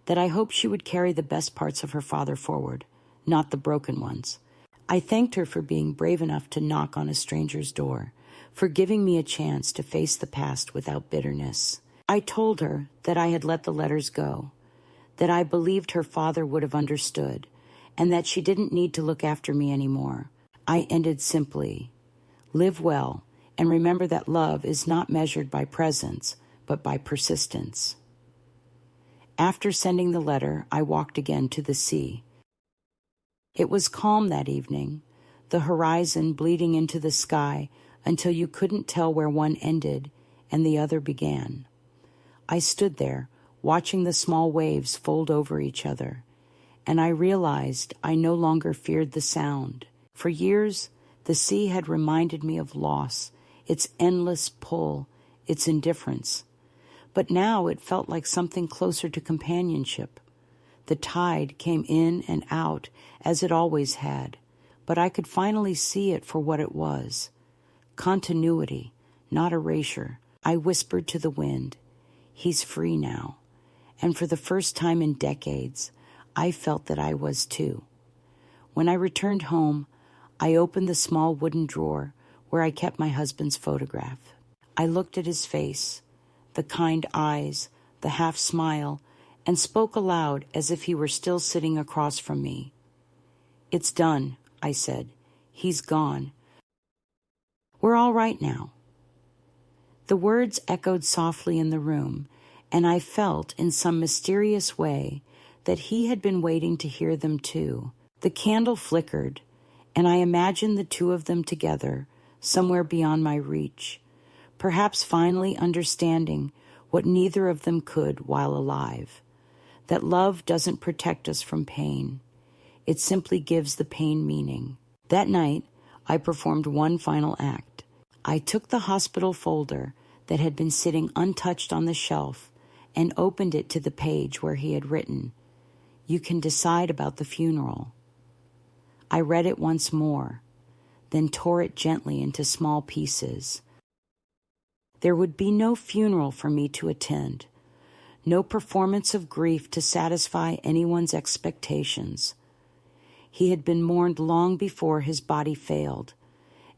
Speaker 1: that I hoped she would carry the best parts of her father forward, not the broken ones. I thanked her for being brave enough to knock on a stranger's door, for giving me a chance to face the past without bitterness. I told her that I had let the letters go, that I believed her father would have understood, and that she didn't need to look after me anymore. I ended simply, live well, and remember that love is not measured by presence, but by persistence. After sending the letter, I walked again to the sea. It was calm that evening, the horizon bleeding into the sky until you couldn't tell where one ended and the other began. I stood there, watching the small waves fold over each other, and I realized I no longer feared the sound. For years, the sea had reminded me of loss, its endless pull, its indifference. But now it felt like something closer to companionship. The tide came in and out as it always had, but I could finally see it for what it was. Continuity, not erasure. I whispered to the wind, "He's free now." And for the first time in decades, I felt that I was too. When I returned home, I opened the small wooden drawer where I kept my husband's photograph. I looked at his face, the kind eyes, the half smile, and spoke aloud as if he were still sitting across from me. "It's done," I said. "He's gone. We're all right now." The words echoed softly in the room, and I felt in some mysterious way that he had been waiting to hear them too. The candle flickered, and I imagined the two of them together, somewhere beyond my reach, perhaps finally understanding what neither of them could while alive, that love doesn't protect us from pain. It simply gives the pain meaning. That night, I performed one final act. I took the hospital folder that had been sitting untouched on the shelf and opened it to the page where he had written, "You can decide about the funeral." I read it once more, then tore it gently into small pieces. There would be no funeral for me to attend, no performance of grief to satisfy anyone's expectations. He had been mourned long before his body failed,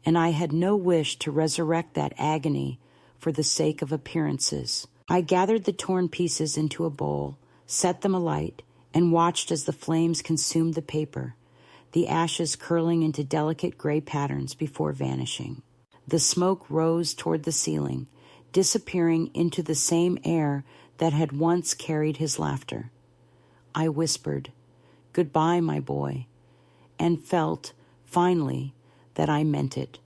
Speaker 1: and I had no wish to resurrect that agony for the sake of appearances. I gathered the torn pieces into a bowl, set them alight, and watched as the flames consumed the paper, the ashes curling into delicate gray patterns before vanishing. The smoke rose toward the ceiling, disappearing into the same air that had once carried his laughter. I whispered, "Goodbye, my boy," and felt, finally, that I meant it.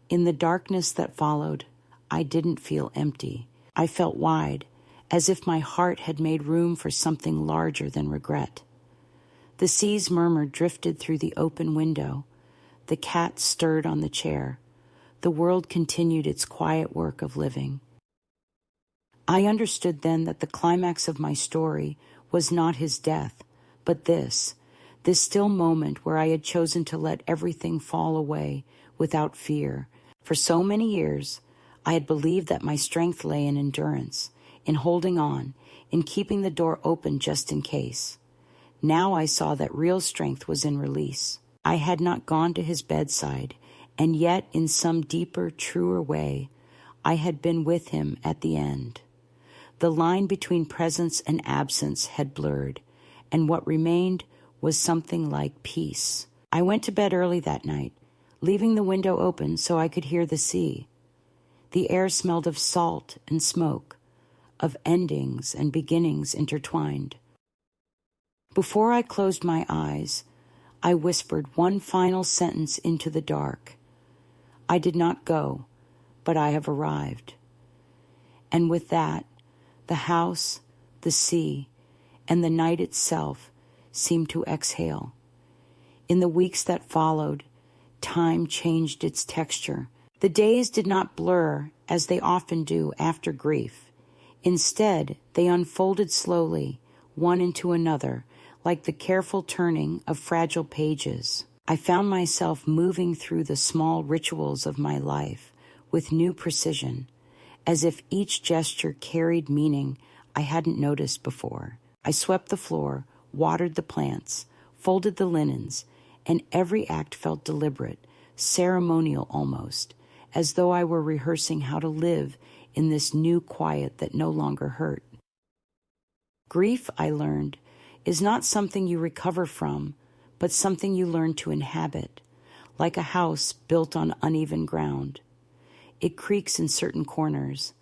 Speaker 1: In the darkness that followed, I didn't feel empty. I felt wide, as if my heart had made room for something larger than regret. The sea's murmur drifted through the open window. The cat stirred on the chair. The world continued its quiet work of living. I understood then that the climax of my story was not his death, but this still moment where I had chosen to let everything fall away without fear. For so many years, I had believed that my strength lay in endurance, in holding on, in keeping the door open just in case. Now I saw that real strength was in release. I had not gone to his bedside, and yet in some deeper, truer way, I had been with him at the end. The line between presence and absence had blurred, and what remained was something like peace. I went to bed early that night, leaving the window open so I could hear the sea. The air smelled of salt and smoke, of endings and beginnings intertwined. Before I closed my eyes, I whispered one final sentence into the dark. I did not go, but I have arrived. And with that, the house, the sea, and the night itself seemed to exhale. In the weeks that followed, time changed its texture. The days did not blur as they often do after grief. Instead, they unfolded slowly, one into another, like the careful turning of fragile pages. I found myself moving through the small rituals of my life with new precision, as if each gesture carried meaning I hadn't noticed before. I swept the floor, watered the plants, folded the linens, and every act felt deliberate, ceremonial almost, as though I were rehearsing how to live in this new quiet that no longer hurt. Grief, I learned, is not something you recover from, but something you learn to inhabit, like a house built on uneven ground. It creaks in certain corners.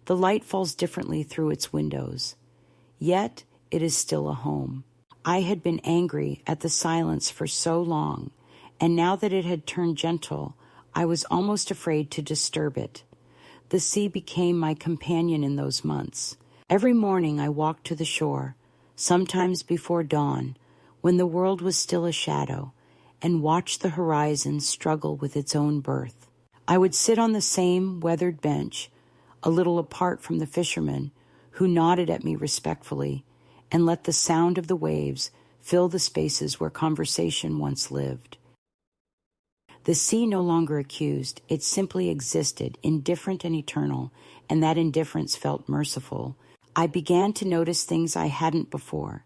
Speaker 1: The light falls differently through its windows. Yet it is still a home. I had been angry at the silence for so long, and now that it had turned gentle, I was almost afraid to disturb it. The sea became my companion in those months. Every morning I walked to the shore, sometimes before dawn, when the world was still a shadow, and watched the horizon struggle with its own birth. I would sit on the same weathered bench, a little apart from the fishermen, who nodded at me respectfully, and let the sound of the waves fill the spaces where conversation once lived. The sea no longer accused, it simply existed, indifferent and eternal, and that indifference felt merciful. I began to notice things I hadn't before.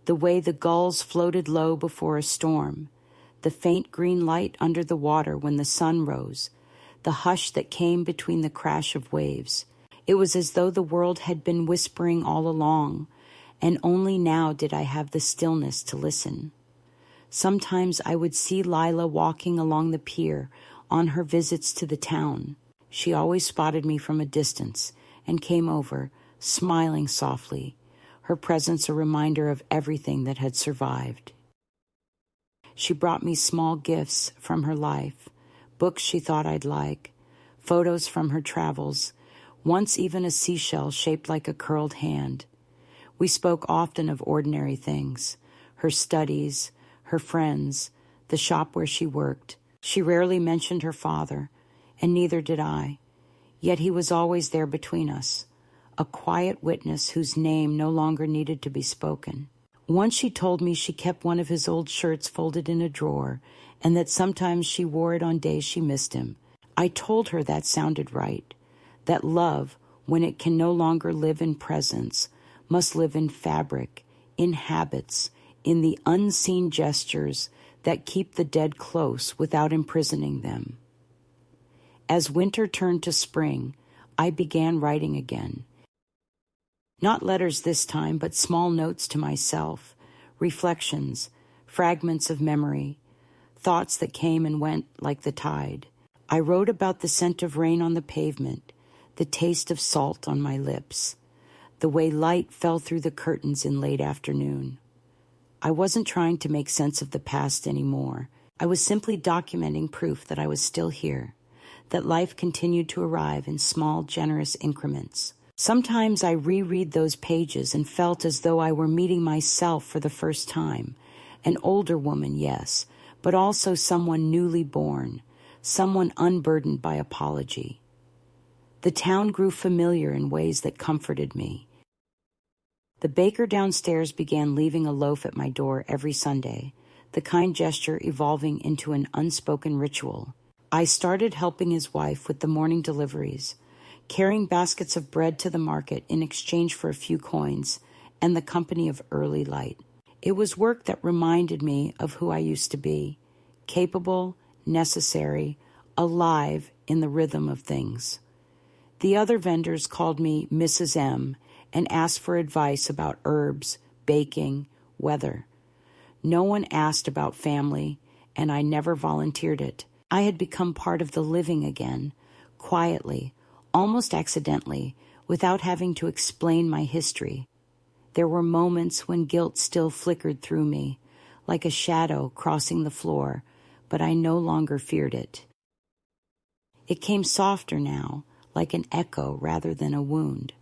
Speaker 1: The way the gulls floated low before a storm, the faint green light under the water when the sun rose, the hush that came between the crash of waves. It was as though the world had been whispering all along, and only now did I have the stillness to listen. Sometimes I would see Lila walking along the pier on her visits to the town. She always spotted me from a distance and came over, smiling softly, her presence a reminder of everything that had survived. She brought me small gifts from her life, books she thought I'd like, photos from her travels, once even a seashell shaped like a curled hand. We spoke often of ordinary things, her studies, her friends, the shop where she worked. She rarely mentioned her father, and neither did I. Yet he was always there between us, a quiet witness whose name no longer needed to be spoken. Once she told me she kept one of his old shirts folded in a drawer, and that sometimes she wore it on days she missed him. I told her that sounded right, that love, when it can no longer live in presence, must live in fabric, in habits, in the unseen gestures that keep the dead close without imprisoning them. As winter turned to spring, I began writing again. Not letters this time, but small notes to myself, reflections, fragments of memory, thoughts that came and went like the tide. I wrote about the scent of rain on the pavement, the taste of salt on my lips, the way light fell through the curtains in late afternoon. I wasn't trying to make sense of the past anymore. I was simply documenting proof that I was still here, that life continued to arrive in small, generous increments. Sometimes I reread those pages and felt as though I were meeting myself for the first time. An older woman, yes, but also someone newly born, someone unburdened by apology. The town grew familiar in ways that comforted me. The baker downstairs began leaving a loaf at my door every Sunday, the kind gesture evolving into an unspoken ritual. I started helping his wife with the morning deliveries, carrying baskets of bread to the market in exchange for a few coins and the company of early light. It was work that reminded me of who I used to be, capable, necessary, alive in the rhythm of things. The other vendors called me Mrs. M and asked for advice about herbs, baking, weather. No one asked about family, and I never volunteered it. I had become part of the living again, quietly, almost accidentally, without having to explain my history. There were moments when guilt still flickered through me, like a shadow crossing the floor, but I no longer feared it. It came softer now, like an echo rather than a wound.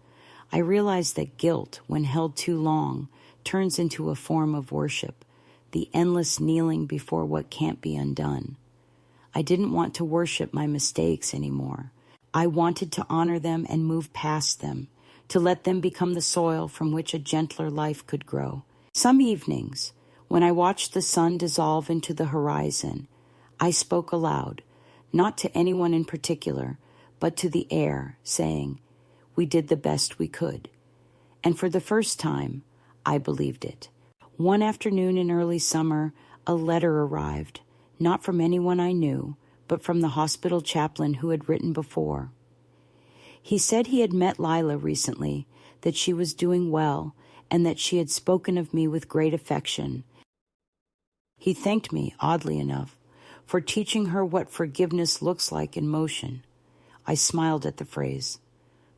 Speaker 1: I realized that guilt, when held too long, turns into a form of worship, the endless kneeling before what can't be undone. I didn't want to worship my mistakes anymore. I wanted to honor them and move past them, to let them become the soil from which a gentler life could grow. Some evenings, when I watched the sun dissolve into the horizon, I spoke aloud, not to anyone in particular, but to the air, saying, "We did the best we could." And for the first time, I believed it. One afternoon in early summer, a letter arrived, not from anyone I knew, but from the hospital chaplain who had written before. He said he had met Lila recently, that she was doing well, and that she had spoken of me with great affection. He thanked me, oddly enough, for teaching her what forgiveness looks like in motion. I smiled at the phrase,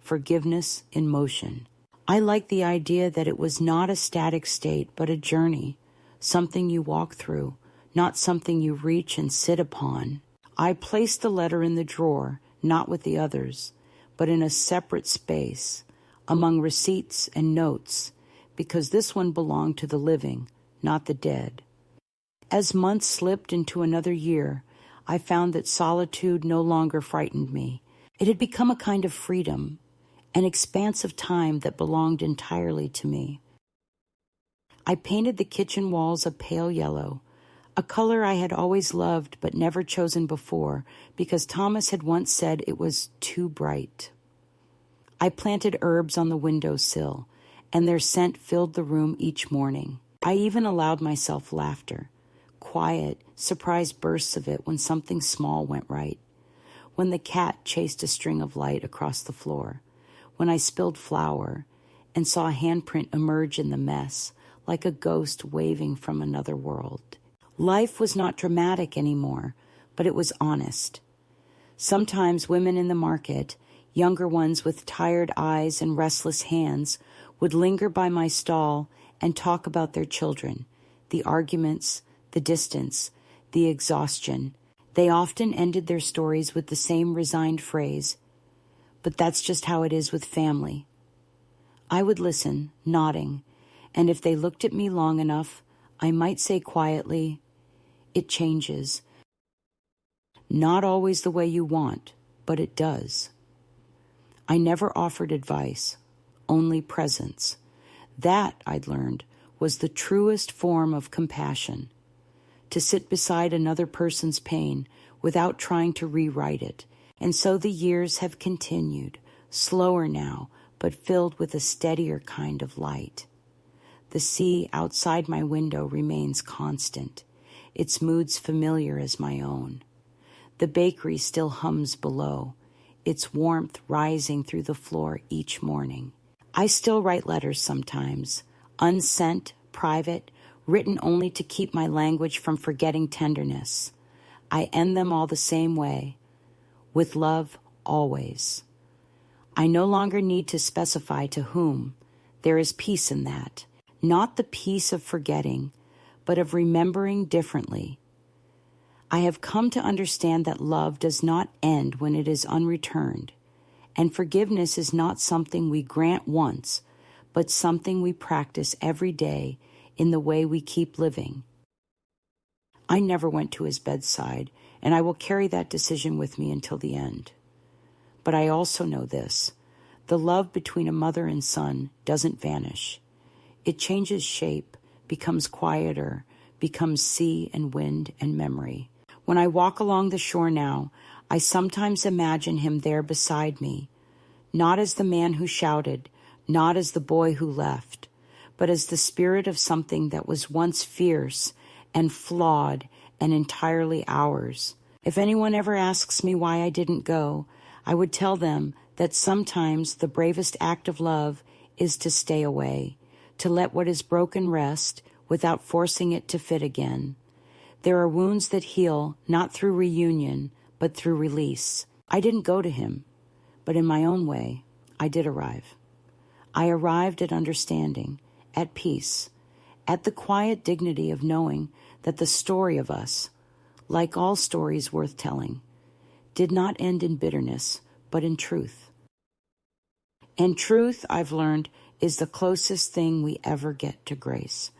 Speaker 1: forgiveness in motion. I liked the idea that it was not a static state, but a journey, something you walk through, not something you reach and sit upon. I placed the letter in the drawer, not with the others, but in a separate space, among receipts and notes, because this one belonged to the living, not the dead. As months slipped into another year, I found that solitude no longer frightened me. It had become a kind of freedom, an expanse of time that belonged entirely to me. I painted the kitchen walls a pale yellow, a color I had always loved but never chosen before because Thomas had once said it was too bright. I planted herbs on the windowsill, and their scent filled the room each morning. I even allowed myself laughter, quiet, surprised bursts of it when something small went right, when the cat chased a string of light across the floor, when I spilled flour and saw a handprint emerge in the mess like a ghost waving from another world. Life was not dramatic anymore, but it was honest. Sometimes women in the market, younger ones with tired eyes and restless hands, would linger by my stall and talk about their children, the arguments, the distance, the exhaustion. They often ended their stories with the same resigned phrase, "But that's just how it is with family." I would listen, nodding, and if they looked at me long enough, I might say quietly, "It changes. Not always the way you want, but it does." I never offered advice, only presence. That, I'd learned, was the truest form of compassion. To sit beside another person's pain without trying to rewrite it. And so the years have continued, slower now, but filled with a steadier kind of light. The sea outside my window remains constant, its moods familiar as my own. The bakery still hums below, its warmth rising through the floor each morning. I still write letters sometimes, unsent, private, written only to keep my language from forgetting tenderness. I end them all the same way, with love always. I no longer need to specify to whom. There is peace in that, not the peace of forgetting, but of remembering differently. I have come to understand that love does not end when it is unreturned, and forgiveness is not something we grant once, but something we practice every day in the way we keep living. I never went to his bedside, and I will carry that decision with me until the end. But I also know this: the love between a mother and son doesn't vanish. It changes shape, becomes quieter, becomes sea and wind and memory. When I walk along the shore now, I sometimes imagine him there beside me, not as the man who shouted, not as the boy who left, but as the spirit of something that was once fierce and flawed and entirely ours. If anyone ever asks me why I didn't go, I would tell them that sometimes the bravest act of love is to stay away, to let what is broken rest without forcing it to fit again. There are wounds that heal not through reunion, but through release. I didn't go to him, but in my own way, I did arrive. I arrived at understanding, at peace, at the quiet dignity of knowing that the story of us, like all stories worth telling, did not end in bitterness, but in truth. And truth, I've learned, is the closest thing we ever get to grace.